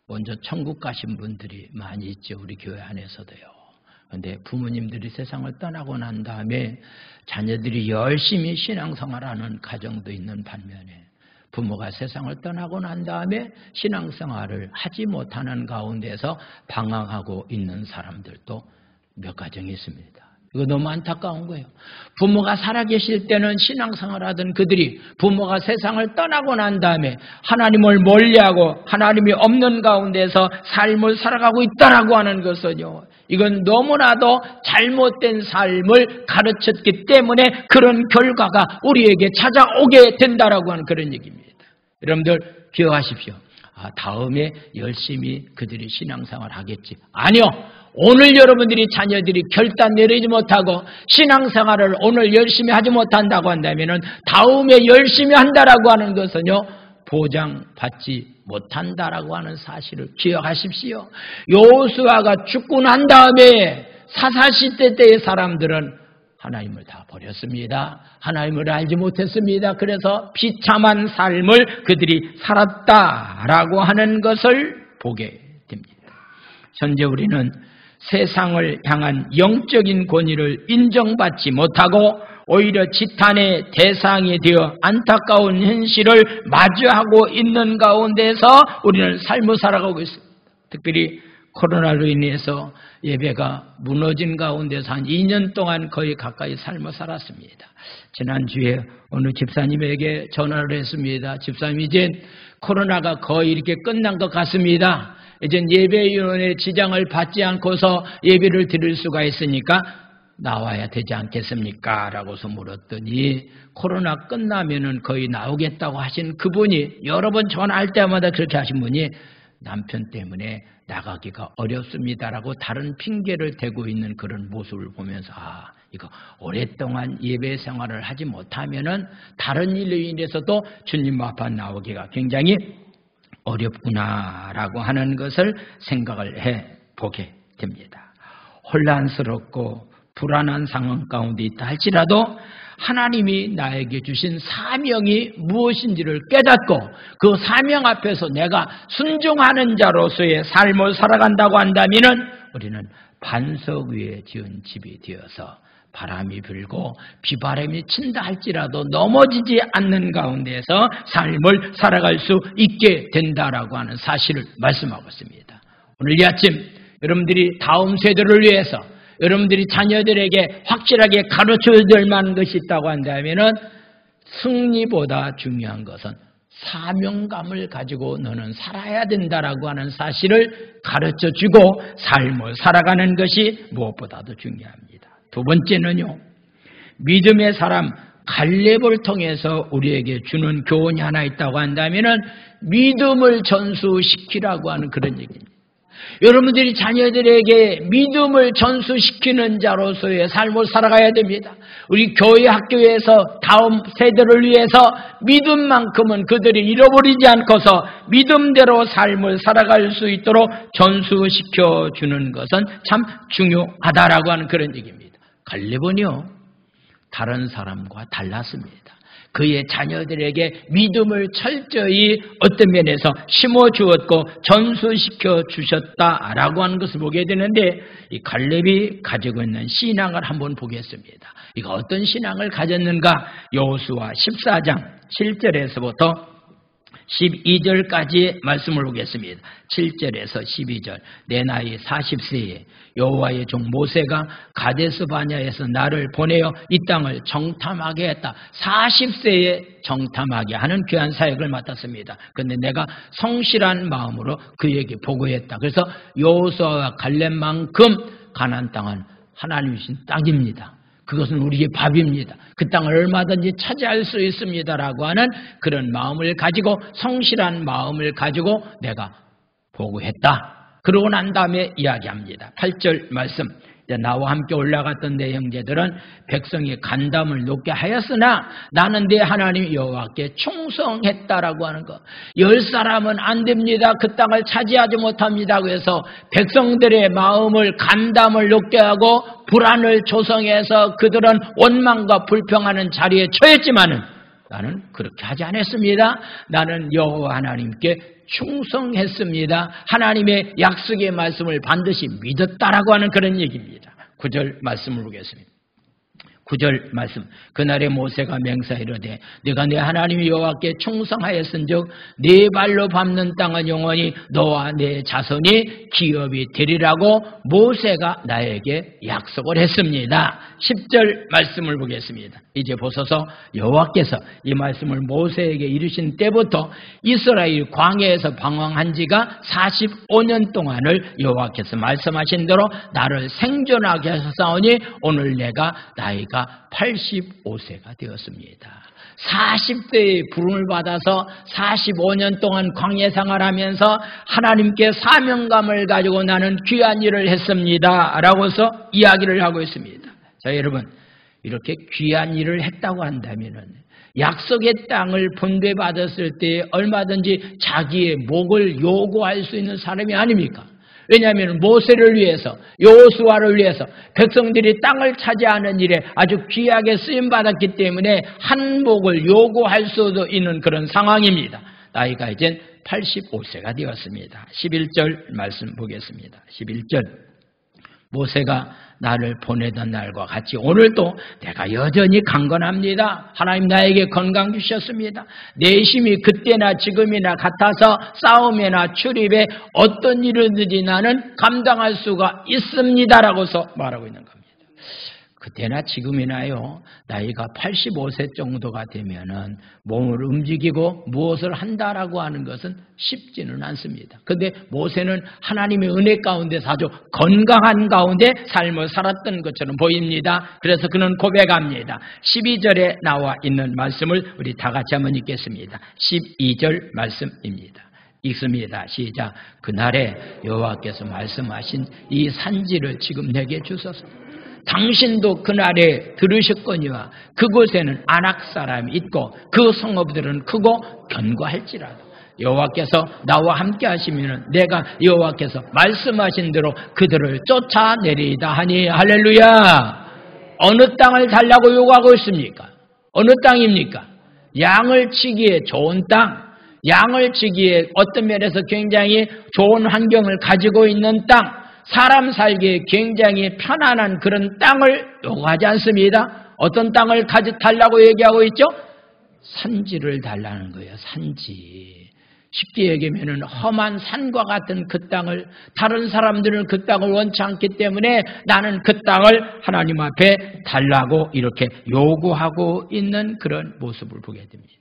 먼저 천국 가신 분들이 많이 있죠. 우리 교회 안에서도요. 그런데 부모님들이 세상을 떠나고 난 다음에 자녀들이 열심히 신앙생활하는 가정도 있는 반면에 부모가 세상을 떠나고 난 다음에 신앙생활을 하지 못하는 가운데서 방황하고 있는 사람들도 몇 가정이 있습니다. 이거 너무 안타까운 거예요. 부모가 살아계실 때는 신앙생활하던 그들이 부모가 세상을 떠나고 난 다음에 하나님을 멀리하고 하나님이 없는 가운데서 삶을 살아가고 있다라고 하는 것은요, 이건 너무나도 잘못된 삶을 가르쳤기 때문에 그런 결과가 우리에게 찾아오게 된다라고 하는 그런 얘기입니다. 여러분들 기억하십시오. 다음에 열심히 그들이 신앙생활 하겠지. 아니요. 오늘 여러분들이 자녀들이 결단 내리지 못하고 신앙생활을 오늘 열심히 하지 못한다고 한다면 다음에 열심히 한다라고 하는 것은요, 보장받지 못한다라고 하는 사실을 기억하십시오. 여호수아가 죽고 난 다음에 사사시대 때의 사람들은 하나님을 다 버렸습니다. 하나님을 알지 못했습니다. 그래서 비참한 삶을 그들이 살았다라고 하는 것을 보게 됩니다. 현재 우리는 세상을 향한 영적인 권위를 인정받지 못하고 오히려 지탄의 대상이 되어 안타까운 현실을 마주하고 있는 가운데서 우리는 삶을 살아가고 있습니다. 특별히 코로나로 인해서 예배가 무너진 가운데서 한 2년 동안 거의 가까이 삶을 살았습니다. 지난주에 어느 집사님에게 전화를 했습니다. 집사님, 이제 코로나가 거의 이렇게 끝난 것 같습니다. 이제 예배위원회 지장을 받지 않고서 예배를 드릴 수가 있으니까 나와야 되지 않겠습니까? 라고서 물었더니 코로나 끝나면은 거의 나오겠다고 하신 그분이 여러 번 전화할 때마다 그렇게 하신 분이 남편 때문에 나가기가 어렵습니다라고 다른 핑계를 대고 있는 그런 모습을 보면서 이거 오랫동안 예배 생활을 하지 못하면은 다른 일로 인해서도 주님 앞에 나오기가 굉장히 어렵구나라고 하는 것을 생각을 해보게 됩니다. 혼란스럽고 불안한 상황 가운데 있다 할지라도 하나님이 나에게 주신 사명이 무엇인지를 깨닫고 그 사명 앞에서 내가 순종하는 자로서의 삶을 살아간다고 한다면 우리는 반석 위에 지은 집이 되어서 바람이 불고 비바람이 친다 할지라도 넘어지지 않는 가운데서 삶을 살아갈 수 있게 된다라고 하는 사실을 말씀하고 있습니다. 오늘 이 아침 여러분들이 다음 세대를 위해서 여러분들이 자녀들에게 확실하게 가르쳐야 될 만한 것이 있다고 한다면 승리보다 중요한 것은 사명감을 가지고 너는 살아야 된다라고 하는 사실을 가르쳐주고 삶을 살아가는 것이 무엇보다도 중요합니다. 두 번째는요, 믿음의 사람 갈렙을 통해서 우리에게 주는 교훈이 하나 있다고 한다면 믿음을 전수시키라고 하는 그런 얘기입니다. 여러분들이 자녀들에게 믿음을 전수시키는 자로서의 삶을 살아가야 됩니다. 우리 교회 학교에서 다음 세대를 위해서 믿음만큼은 그들이 잃어버리지 않고서 믿음대로 삶을 살아갈 수 있도록 전수시켜주는 것은 참 중요하다라고 하는 그런 얘기입니다. 갈렙은요, 다른 사람과 달랐습니다. 그의 자녀들에게 믿음을 철저히 어떤 면에서 심어주었고 전수시켜 주셨다라고 하는 것을 보게 되는데 이 갈렙이 가지고 있는 신앙을 한번 보겠습니다. 이거 어떤 신앙을 가졌는가? 여호수아 14장 7절에서부터 12절까지 말씀을 보겠습니다. 7절에서 12절. 내 나이 40세에 여호와의 종 모세가 가데스 바냐에서 나를 보내어 이 땅을 정탐하게 했다. 40세에 정탐하게 하는 귀한 사역을 맡았습니다. 그런데 내가 성실한 마음으로 그에게 보고했다. 그래서 여호수아와 갈렙만큼 가나안 땅은 하나님이 주신 땅입니다. 그것은 우리의 밥입니다. 그 땅을 얼마든지 차지할 수 있습니다라고 하는 그런 마음을 가지고 성실한 마음을 가지고 내가 보고했다. 그러고 난 다음에 이야기합니다. 8절 말씀. 나와 함께 올라갔던 내 형제들은 백성이 간담을 높게 하였으나 나는 내 하나님 여호와께 충성했다라고 하는 것. 10사람은 안 됩니다. 그 땅을 차지하지 못합니다. 그래서 백성들의 마음을 간담을 높게 하고 불안을 조성해서 그들은 원망과 불평하는 자리에 처했지만은 나는 그렇게 하지 않았습니다. 나는 여호와 하나님께 충성했습니다. 하나님의 약속의 말씀을 반드시 믿었다라고 하는 그런 얘기입니다. 9절 말씀을 보겠습니다. 9절 말씀. 그날에 모세가 맹세하이르되 네가 내 하나님 여호와께 충성하였은즉 네 발로 밟는 땅은 영원히 너와 내 자손이 기업이 되리라고 모세가 나에게 약속을 했습니다. 10절 말씀을 보겠습니다. 이제 보소서 여호와께서 이 말씀을 모세에게 이르신 때부터 이스라엘 광야에서 방황한 지가 45년 동안을 여호와께서 말씀하신 대로 나를 생존하게 하셨사오니 오늘 내가 나이가 85세가 되었습니다. 40세의 부름을 받아서 45년 동안 광야 생활하면서 하나님께 사명감을 가지고 나는 귀한 일을 했습니다 라고서 이야기를 하고 있습니다. 자, 여러분, 이렇게 귀한 일을 했다고 한다면 약속의 땅을 분배받았을 때 얼마든지 자기의 목을 요구할 수 있는 사람이 아닙니까? 왜냐하면 모세를 위해서, 여호수아를 위해서 백성들이 땅을 차지하는 일에 아주 귀하게 쓰임받았기 때문에 한 목을 요구할 수도 있는 그런 상황입니다. 나이가 이젠 85세가 되었습니다. 11절 말씀 보겠습니다. 11절. 모세가 나를 보내던 날과 같이 오늘도 내가 여전히 강건합니다. 하나님 나에게 건강 주셨습니다. 내 힘이 그때나 지금이나 같아서 싸움이나 출입에 어떤 일이든지 나는 감당할 수가 있습니다라고서 말하고 있는 겁니다. 그때나 지금이나요, 나이가 85세 정도가 되면은 몸을 움직이고 무엇을 한다라고 하는 것은 쉽지는 않습니다. 그런데 모세는 하나님의 은혜 가운데서 아주 건강한 가운데 삶을 살았던 것처럼 보입니다. 그래서 그는 고백합니다. 12절에 나와 있는 말씀을 우리 다 같이 한번 읽겠습니다. 12절 말씀입니다. 읽습니다. 시작. 그날에 여호와께서 말씀하신 이 산지를 지금 내게 주소서. 당신도 그날에 들으셨거니와 그곳에는 아낙 사람이 있고 그 성읍들은 크고 견고할지라도 여호와께서 나와 함께 하시면 내가 여호와께서 말씀하신 대로 그들을 쫓아내리이다 하니. 할렐루야. 어느 땅을 달라고 요구하고 있습니까? 어느 땅입니까? 양을 치기에 좋은 땅, 양을 치기에 어떤 면에서 굉장히 좋은 환경을 가지고 있는 땅, 사람 살기에 굉장히 편안한 그런 땅을 요구하지 않습니다. 어떤 땅을 달라고 얘기하고 있죠? 산지를 달라는 거예요. 산지. 쉽게 얘기하면 험한 산과 같은 그 땅을, 다른 사람들은 그 땅을 원치 않기 때문에 나는 그 땅을 하나님 앞에 달라고 이렇게 요구하고 있는 그런 모습을 보게 됩니다.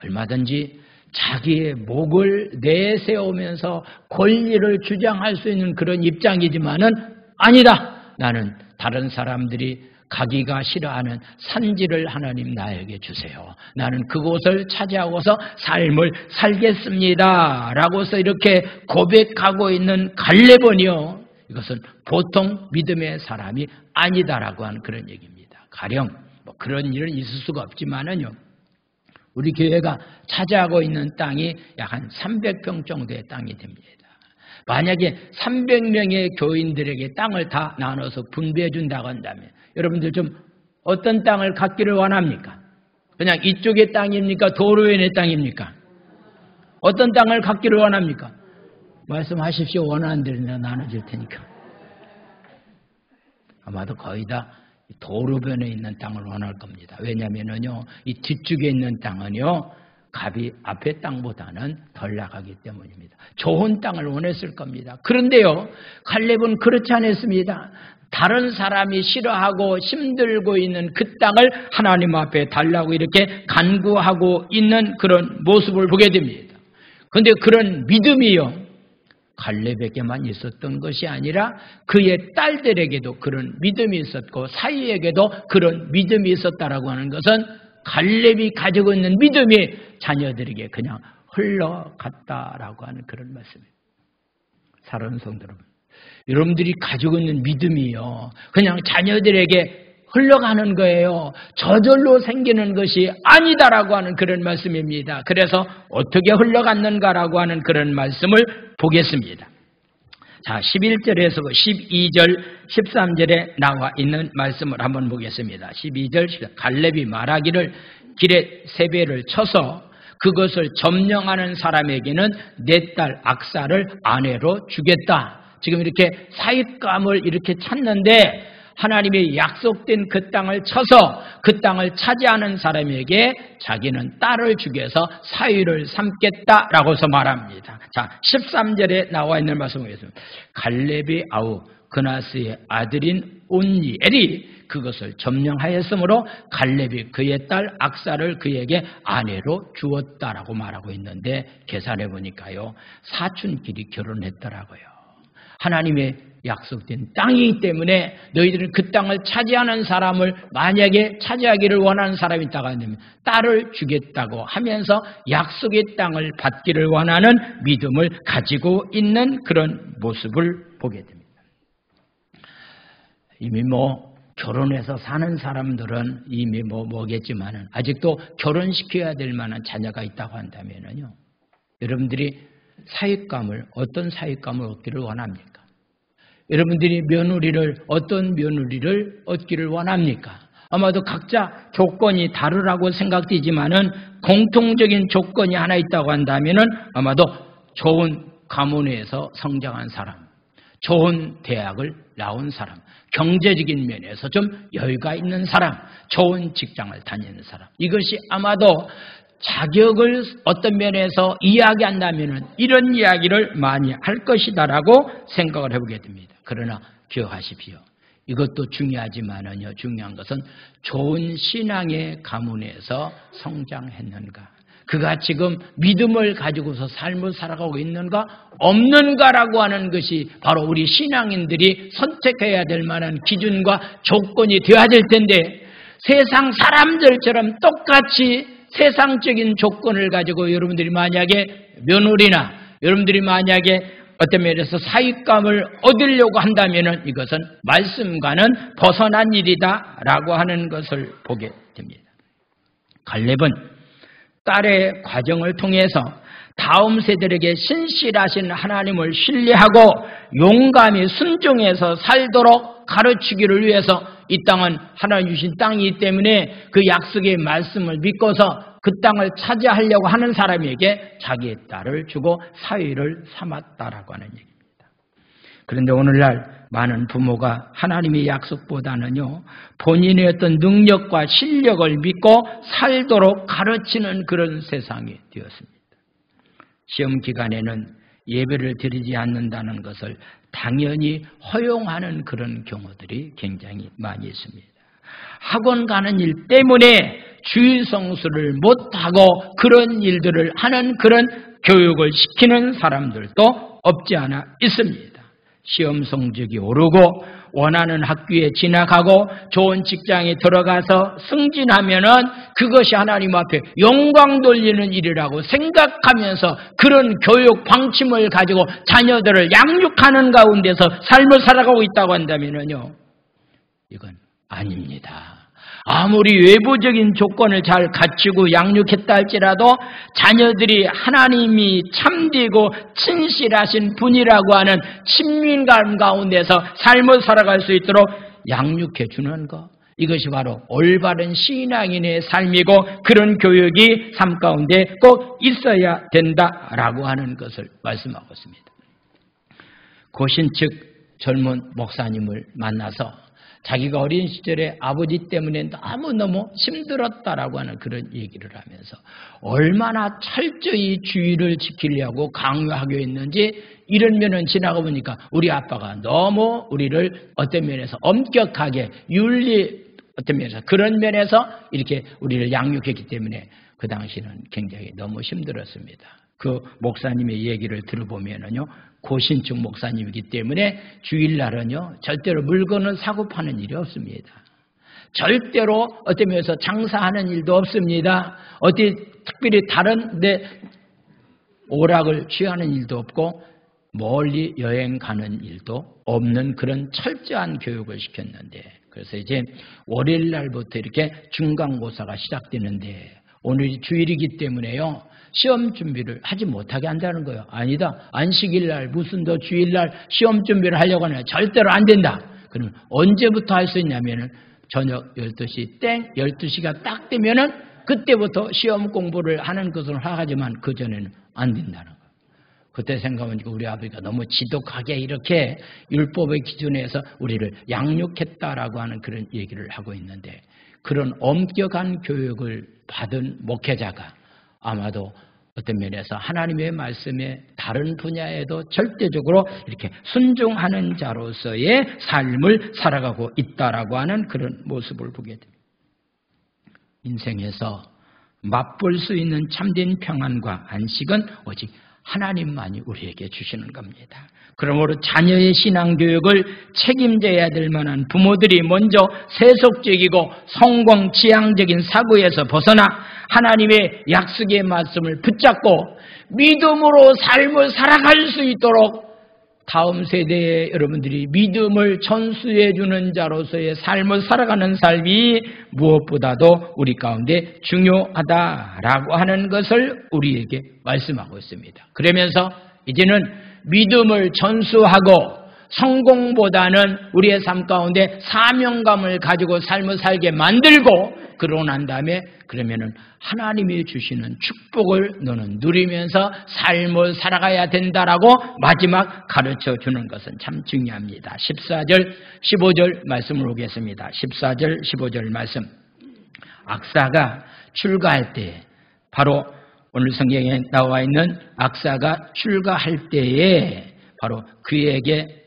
얼마든지 자기의 목을 내세우면서 권리를 주장할 수 있는 그런 입장이지만은 아니다. 나는 다른 사람들이 가기가 싫어하는 산지를 하나님 나에게 주세요. 나는 그곳을 차지하고서 삶을 살겠습니다. 라고서 이렇게 고백하고 있는 갈렙은요, 이것은 보통 믿음의 사람이 아니다라고 하는 그런 얘기입니다. 가령 뭐 그런 일은 있을 수가 없지만은요, 우리 교회가 차지하고 있는 땅이 약 한 300평 정도의 땅이 됩니다. 만약에 300명의 교인들에게 땅을 다 나눠서 분배해 준다고 한다면 여러분들 좀 어떤 땅을 갖기를 원합니까? 그냥 이쪽의 땅입니까? 도로변의 땅입니까? 어떤 땅을 갖기를 원합니까? 말씀하십시오. 원하는 대로 나눠줄 테니까. 아마도 거의 다 도로변에 있는 땅을 원할 겁니다. 왜냐하면요, 이 뒤쪽에 있는 땅은요, 값이 앞의 땅보다는 덜 나가기 때문입니다. 좋은 땅을 원했을 겁니다. 그런데요, 갈렙은 그렇지 않았습니다. 다른 사람이 싫어하고 힘들고 있는 그 땅을 하나님 앞에 달라고 이렇게 간구하고 있는 그런 모습을 보게 됩니다. 그런데 그런 믿음이요, 갈렙에게만 있었던 것이 아니라 그의 딸들에게도 그런 믿음이 있었고 사이에게도 그런 믿음이 있었다라고 하는 것은 갈렙이 가지고 있는 믿음이 자녀들에게 그냥 흘러갔다라고 하는 그런 말씀입니다. 사랑하는 성도 여러분, 여러분들이 가지고 있는 믿음이요, 그냥 자녀들에게 흘러가는 거예요. 저절로 생기는 것이 아니다라고 하는 그런 말씀입니다. 그래서 어떻게 흘러갔는가라고 하는 그런 말씀을 보겠습니다. 자, 11절에서 12절, 13절에 나와 있는 말씀을 한번 보겠습니다. 12절, 13절. 갈렙이 말하기를 길에 세배를 쳐서 그것을 점령하는 사람에게는 내 딸 악사를 아내로 주겠다. 지금 이렇게 사윗감을 이렇게 찾는데 하나님의 약속된 그 땅을 쳐서 그 땅을 차지하는 사람에게 자기는 딸을 주게 해서 사위를 삼겠다라고서 말합니다. 자, 13절에 나와 있는 말씀을 보겠습니다. 갈렙의 아우 그나스의 아들인 온니엘이 그것을 점령하였으므로 갈렙이 그의 딸 악사를 그에게 아내로 주었다라고 말하고 있는데 계산해 보니까요, 사촌끼리 결혼했더라고요. 하나님의 약속된 땅이기 때문에 너희들은 그 땅을 차지하는 사람을 만약에 차지하기를 원하는 사람이 있다고 하면 딸을 주겠다고 하면서 약속의 땅을 받기를 원하는 믿음을 가지고 있는 그런 모습을 보게 됩니다. 이미 결혼해서 사는 사람들은 이미 뭐겠지만은 아직도 결혼시켜야 될 만한 자녀가 있다고 한다면요, 여러분들이 사윗감을, 어떤 사윗감을 얻기를 원합니까? 여러분들이 어떤 며느리를 얻기를 원합니까? 아마도 각자 조건이 다르라고 생각되지만은 공통적인 조건이 하나 있다고 한다면은 아마도 좋은 가문에서 성장한 사람, 좋은 대학을 나온 사람, 경제적인 면에서 좀 여유가 있는 사람, 좋은 직장을 다니는 사람, 이것이 아마도 자격을 어떤 면에서 이야기한다면은 이런 이야기를 많이 할 것이다라고 생각을 해보게 됩니다. 그러나 기억하십시오. 이것도 중요하지만은요, 중요한 것은 좋은 신앙의 가문에서 성장했는가, 그가 지금 믿음을 가지고서 삶을 살아가고 있는가 없는가라고 하는 것이 바로 우리 신앙인들이 선택해야 될 만한 기준과 조건이 되어야 될 텐데, 세상 사람들처럼 똑같이 세상적인 조건을 가지고 여러분들이 만약에 며느리나 여러분들이 만약에 어떤 면에서 사익감을 얻으려고 한다면 이것은 말씀과는 벗어난 일이다라고 하는 것을 보게 됩니다. 갈렙은 딸의 과정을 통해서 다음 세대에게 신실하신 하나님을 신뢰하고 용감히 순종해서 살도록 가르치기를 위해서 이 땅은 하나님 주신 땅이기 때문에 그 약속의 말씀을 믿고서 그 땅을 차지하려고 하는 사람에게 자기의 딸을 주고 사위를 삼았다라고 하는 얘기입니다. 그런데 오늘날 많은 부모가 하나님의 약속보다는요, 본인의 어떤 능력과 실력을 믿고 살도록 가르치는 그런 세상이 되었습니다. 시험 기간에는 예배를 드리지 않는다는 것을 당연히 허용하는 그런 경우들이 굉장히 많이 있습니다. 학원 가는 일 때문에 주일 성수를 못하고 그런 일들을 하는 그런 교육을 시키는 사람들도 없지 않아 있습니다. 시험 성적이 오르고 원하는 학교에 진학하고 좋은 직장에 들어가서 승진하면은 그것이 하나님 앞에 영광 돌리는 일이라고 생각하면서 그런 교육 방침을 가지고 자녀들을 양육하는 가운데서 삶을 살아가고 있다고 한다면요, 이건 아닙니다. 아무리 외부적인 조건을 잘 갖추고 양육했다 할지라도 자녀들이 하나님이 참되고 진실하신 분이라고 하는 친밀감 가운데서 삶을 살아갈 수 있도록 양육해 주는 것, 이것이 바로 올바른 신앙인의 삶이고 그런 교육이 삶 가운데 꼭 있어야 된다라고 하는 것을 말씀하고 있습니다. 고신 측 젊은 목사님을 만나서 자기가 어린 시절에 아버지 때문에 너무너무 힘들었다라고 하는 그런 얘기를 하면서 얼마나 철저히 주의를 지키려고 강요하고 있는지 이런 면은 지나가 보니까 우리 아빠가 너무 우리를 어떤 면에서 엄격하게 어떤 면에서 그런 면에서 이렇게 우리를 양육했기 때문에 그 당시는 굉장히 너무 힘들었습니다. 그 목사님의 얘기를 들어보면은요, 고신축 목사님이기 때문에 주일날은요, 절대로 물건을 사고 파는 일이 없습니다. 절대로 어떤 면에서 장사하는 일도 없습니다. 어디 특별히 다른 데 오락을 취하는 일도 없고 멀리 여행 가는 일도 없는 그런 철저한 교육을 시켰는데, 그래서 이제 월요일날부터 이렇게 중간고사가 시작되는데 오늘이 주일이기 때문에요, 시험 준비를 하지 못하게 한다는 거예요. 아니다. 안식일날 무슨 더 주일날 시험 준비를 하려고 하냐. 절대로 안 된다. 그러면 언제부터 할 수 있냐면은 저녁 12시 땡 12시가 딱 되면은 그때부터 시험 공부를 하는 것을 하지만 그전에는 안 된다는 거예요. 그때 생각하니까 우리 아버지가 너무 지독하게 이렇게 율법의 기준에서 우리를 양육했다라고 하는 그런 얘기를 하고 있는데, 그런 엄격한 교육을 받은 목회자가 아마도 어떤 면에서 하나님의 말씀에 다른 분야에도 절대적으로 이렇게 순종하는 자로서의 삶을 살아가고 있다라고 하는 그런 모습을 보게 됩니다. 인생에서 맛볼 수 있는 참된 평안과 안식은 오직 하나님만이 우리에게 주시는 겁니다. 그러므로 자녀의 신앙교육을 책임져야 될 만한 부모들이 먼저 세속적이고 성공지향적인 사고에서 벗어나 하나님의 약속의 말씀을 붙잡고 믿음으로 삶을 살아갈 수 있도록 다음 세대에 여러분들이 믿음을 전수해 주는 자로서의 삶을 살아가는 삶이 무엇보다도 우리 가운데 중요하다라고 하는 것을 우리에게 말씀하고 있습니다. 그러면서 이제는 믿음을 전수하고 성공보다는 우리의 삶 가운데 사명감을 가지고 삶을 살게 만들고, 그러고 난 다음에 그러면은 하나님이 주시는 축복을 너는 누리면서 삶을 살아가야 된다라고 마지막 가르쳐 주는 것은 참 중요합니다. 14절, 15절 말씀을 보겠습니다. 14절, 15절 말씀. 악사가 출가할 때, 바로 오늘 성경에 나와 있는 악사가 출가할 때에 바로 그에게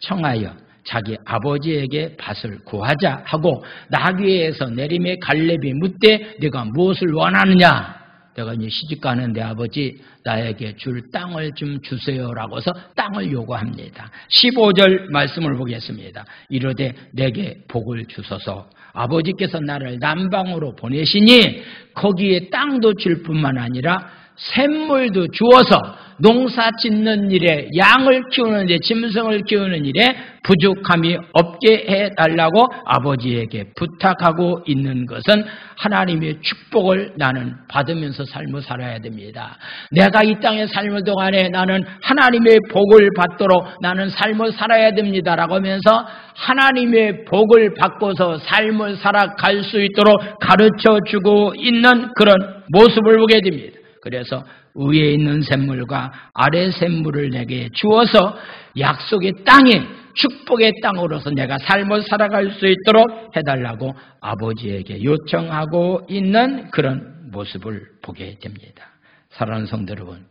청하여 자기 아버지에게 밭을 구하자 하고 나귀에서 내림에 갈렙이 묻되 네가 무엇을 원하느냐? 내가 이제 시집 가는데 아버지 나에게 줄 땅을 좀 주세요라고서 땅을 요구합니다. 15절 말씀을 보겠습니다. 이르되 내게 복을 주소서. 아버지께서 나를 남방으로 보내시니 거기에 땅도 줄 뿐만 아니라 샘물도 주어서 농사 짓는 일에, 양을 키우는 일에, 짐승을 키우는 일에 부족함이 없게 해달라고 아버지에게 부탁하고 있는 것은 하나님의 축복을 나는 받으면서 삶을 살아야 됩니다. 내가 이 땅에 삶을 동안에 나는 하나님의 복을 받도록 나는 삶을 살아야 됩니다라고 하면서 하나님의 복을 받고서 삶을 살아갈 수 있도록 가르쳐주고 있는 그런 모습을 보게 됩니다. 그래서 위에 있는 샘물과 아래 샘물을 내게 주어서 약속의 땅에, 축복의 땅으로서 내가 삶을 살아갈 수 있도록 해달라고 아버지에게 요청하고 있는 그런 모습을 보게 됩니다. 사랑하는 성도 여러분,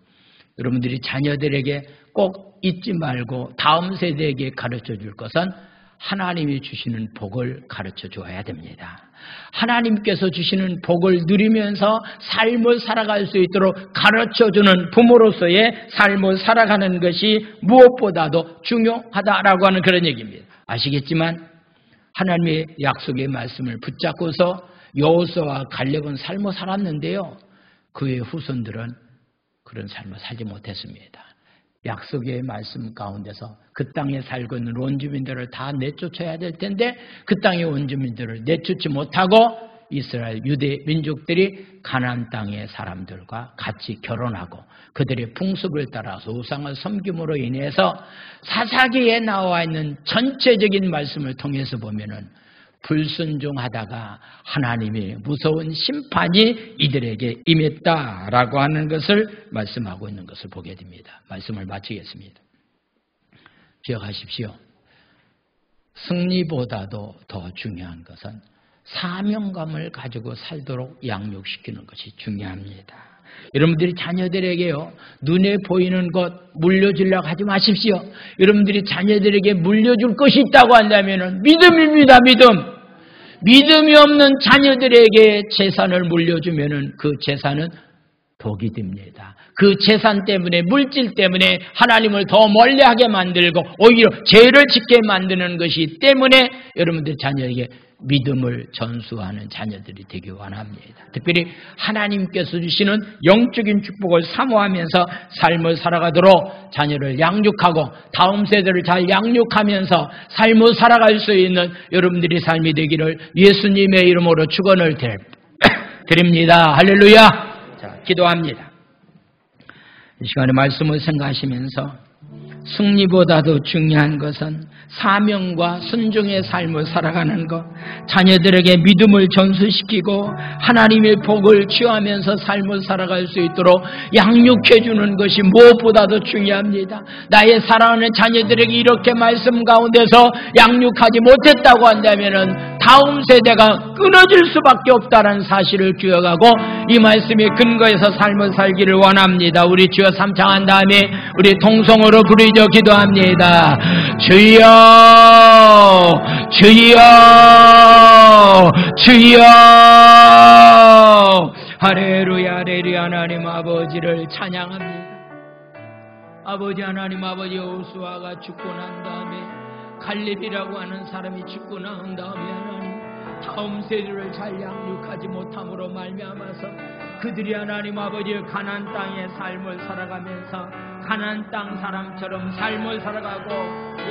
여러분들이 자녀들에게 꼭 잊지 말고 다음 세대에게 가르쳐 줄 것은 하나님이 주시는 복을 가르쳐 줘야 됩니다. 하나님께서 주시는 복을 누리면서 삶을 살아갈 수 있도록 가르쳐주는 부모로서의 삶을 살아가는 것이 무엇보다도 중요하다라고 하는 그런 얘기입니다. 아시겠지만 하나님의 약속의 말씀을 붙잡고서 여호수아와 갈렙은 삶을 살았는데요, 그의 후손들은 그런 삶을 살지 못했습니다. 약속의 말씀 가운데서 그 땅에 살고 있는 원주민들을 다 내쫓아야 될 텐데 그 땅의 원주민들을 내쫓지 못하고 이스라엘 유대 민족들이 가나안 땅의 사람들과 같이 결혼하고 그들의 풍습을 따라서 우상을 섬김으로 인해서 사사기에 나와 있는 전체적인 말씀을 통해서 보면은 불순종하다가 하나님의 무서운 심판이 이들에게 임했다라고 하는 것을 말씀하고 있는 것을 보게 됩니다. 말씀을 마치겠습니다. 기억하십시오. 승리보다도 더 중요한 것은 사명감을 가지고 살도록 양육시키는 것이 중요합니다. 여러분들이 자녀들에게요, 눈에 보이는 것 물려주려고 하지 마십시오. 여러분들이 자녀들에게 물려줄 것이 있다고 한다면 믿음입니다. 믿음이 없는 자녀들에게 재산을 물려주면 그 재산은 독이 됩니다. 그 재산 때문에, 물질 때문에 하나님을 더 멀리하게 만들고 오히려 죄를 짓게 만드는 것이기 때문에 여러분들 자녀에게 믿음을 전수하는 자녀들이 되기 원합니다. 특별히 하나님께서 주시는 영적인 축복을 사모하면서 삶을 살아가도록 자녀를 양육하고 다음 세대를 잘 양육하면서 삶을 살아갈 수 있는 여러분들의 삶이 되기를 예수님의 이름으로 축원을 드립니다. 할렐루야. 자, 기도합니다. 이 시간에 말씀을 생각하시면서 승리보다도 중요한 것은 사명과 순종의 삶을 살아가는 것, 자녀들에게 믿음을 전수시키고 하나님의 복을 취하면서 삶을 살아갈 수 있도록 양육해주는 것이 무엇보다도 중요합니다. 나의 사랑하는 자녀들에게 이렇게 말씀 가운데서 양육하지 못했다고 한다면 다음 세대가 끊어질 수밖에 없다는 사실을 기억하고 이 말씀의 근거에서 삶을 살기를 원합니다. 우리 주여 삼창한 다음에 우리 통성으로 부르짖어 기도합니다. 주여, 주여, 주여. 할렐루야, 할렐루야. 하나님 아버지를 찬양합니다. 아버지 하나님, 아버지 여호수아가 죽고 난 다음에 갈렙이라고 하는 사람이 죽고 난 다음에 하나님 다음 세대를 잘 양육하지 못함으로 말미암아서 그들이 하나님 아버지 가나안 땅의 삶을 살아가면서 가나안 땅 사람처럼 삶을 살아가고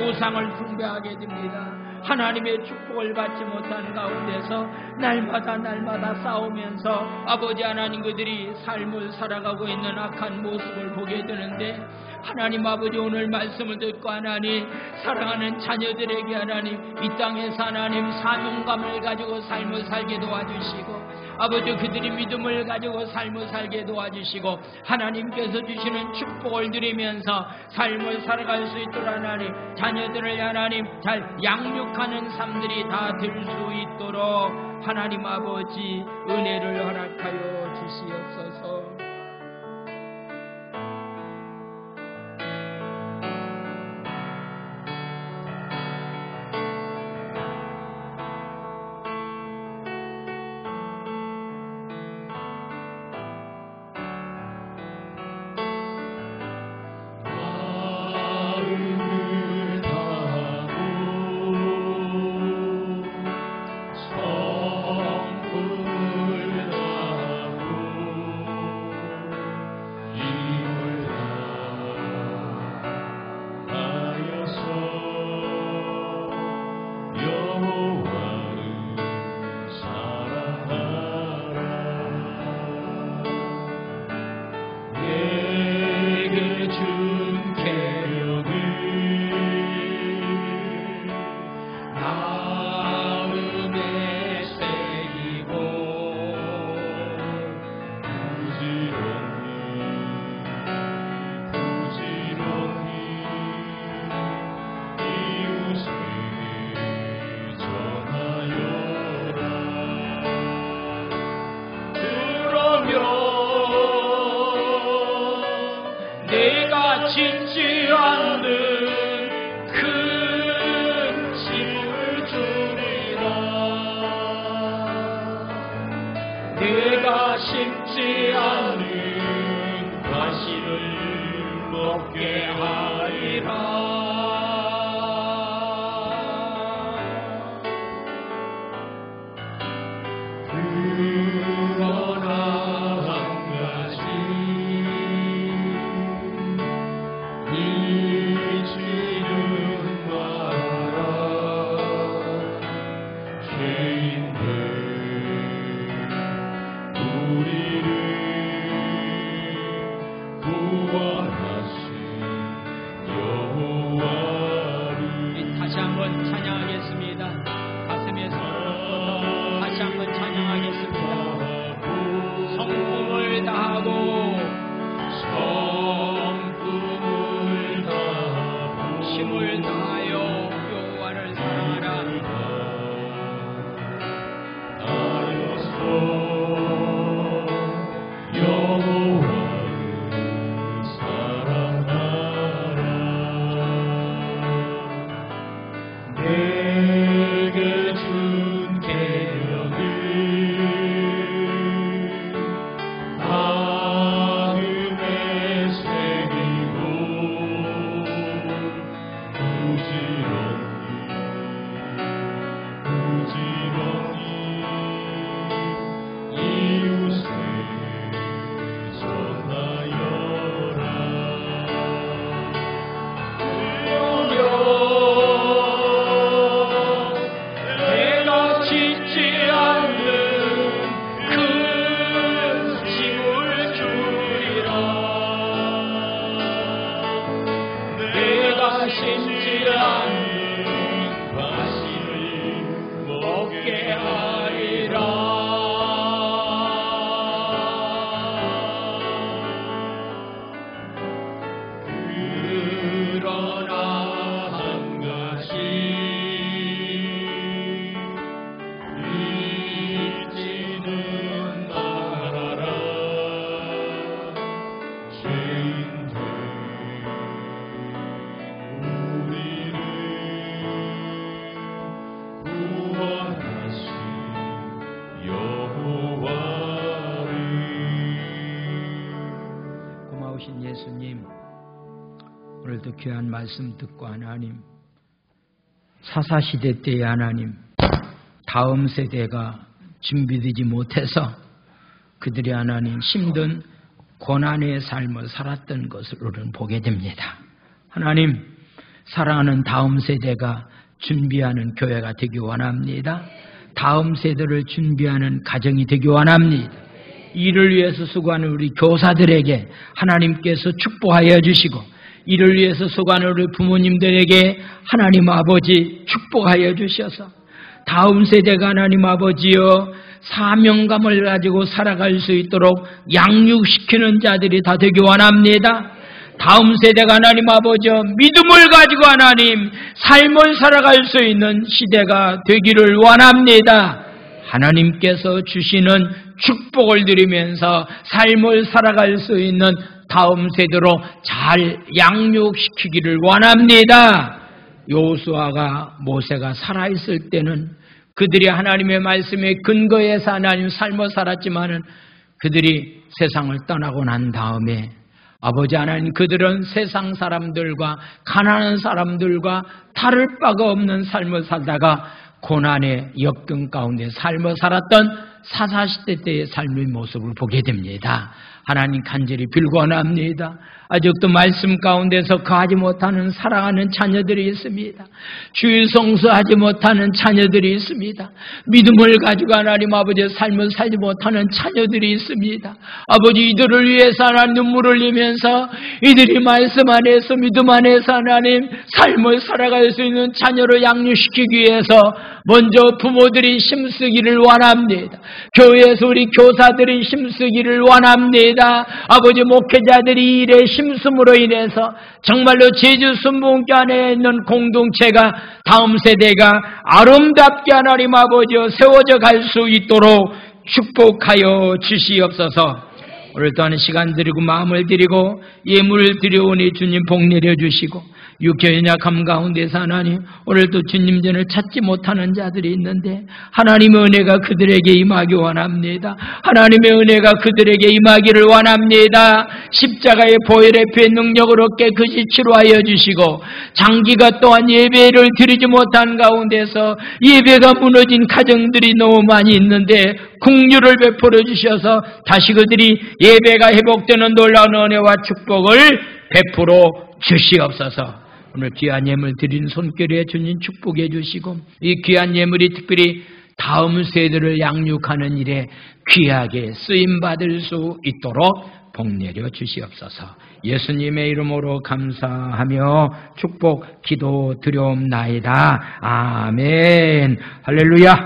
우상을 숭배하게 됩니다. 하나님의 축복을 받지 못한 가운데서 날마다 싸우면서 아버지 하나님 그들이 삶을 살아가고 있는 악한 모습을 보게 되는데 하나님 아버지 오늘 말씀을 듣고 하나님 사랑하는 자녀들에게 하나님 이 땅에서 하나님 사명감을 가지고 삶을 살게 도와주시고 아버지 그들이 믿음을 가지고 삶을 살게 도와주시고 하나님께서 주시는 축복을 누리면서 삶을 살아갈 수 있도록 하나님 자녀들을 하나님 잘 양육하는 삶들이 다 될 수 있도록 하나님 아버지 은혜를 허락하여 주시옵소서. 오늘도 귀한 말씀 듣고 하나님, 사사시대 때의 하나님, 다음 세대가 준비되지 못해서 그들이 하나님 힘든 고난의 삶을 살았던 것을 우리는 보게 됩니다. 하나님, 사랑하는 다음 세대가 준비하는 교회가 되기 원합니다. 다음 세대를 준비하는 가정이 되기 원합니다. 이를 위해서 수고하는 우리 교사들에게 하나님께서 축복하여 주시고, 이를 위해서 수고하는 우리 부모님들에게 하나님 아버지 축복하여 주셔서 다음 세대가 하나님 아버지여 사명감을 가지고 살아갈 수 있도록 양육시키는 자들이 다 되기 원합니다. 다음 세대가 하나님 아버지여 믿음을 가지고 하나님 삶을 살아갈 수 있는 시대가 되기를 원합니다. 하나님께서 주시는 축복을 드리면서 삶을 살아갈 수 있는 다음 세대로 잘 양육시키기를 원합니다. 여호수아가 모세가 살아있을 때는 그들이 하나님의 말씀에 근거해서 하나님 삶을 살았지만은 그들이 세상을 떠나고 난 다음에 아버지 하나님, 그들은 세상 사람들과 가난한 사람들과 다를 바가 없는 삶을 살다가 고난의 역경 가운데 삶을 살았던 사사시대 때의 삶의 모습을 보게 됩니다. 하나님 간절히 빌고원합니다. 아직도 말씀 가운데서 거하지 못하는 사랑하는 자녀들이 있습니다. 주일 성수하지 못하는 자녀들이 있습니다. 믿음을 가지고 하나님 아버지의 삶을 살지 못하는 자녀들이 있습니다. 아버지, 이들을 위해서 하나님 눈물을 흘리면서 이들이 말씀 안에서 믿음 안에서 하나님 삶을 살아갈 수 있는 자녀를 양육시키기 위해서 먼저 부모들이 힘쓰기를 원합니다. 교회에서 우리 교사들이 힘쓰기를 원합니다. 아버지, 목회자들이 일에 힘쓰므로 인해서 정말로 제주 순복음교 안에 있는 공동체가 다음 세대가 아름답게 하나님 아버지여 세워져 갈 수 있도록 축복하여 주시옵소서. 오늘 또한 시간 드리고 마음을 드리고 예물을 드려오니 주님 복 내려주시고, 육체 연약함 가운데서 하나님 오늘도 주님 전을 찾지 못하는 자들이 있는데 하나님의 은혜가 그들에게 임하기 원합니다. 하나님의 은혜가 그들에게 임하기를 원합니다. 십자가의 보혈의 능력으로 깨끗이 치료하여 주시고, 장기가 또한 예배를 드리지 못한 가운데서 예배가 무너진 가정들이 너무 많이 있는데 긍휼을 베풀어 주셔서 다시 그들이 예배가 회복되는 놀라운 은혜와 축복을 베풀어 주시옵소서. 오늘 귀한 예물 드린 손길에 주님 축복해 주시고, 이 귀한 예물이 특별히 다음 세대를 양육하는 일에 귀하게 쓰임받을 수 있도록 복 내려 주시옵소서. 예수님의 이름으로 감사하며 축복 기도 드려옵나이다. 아멘. 할렐루야.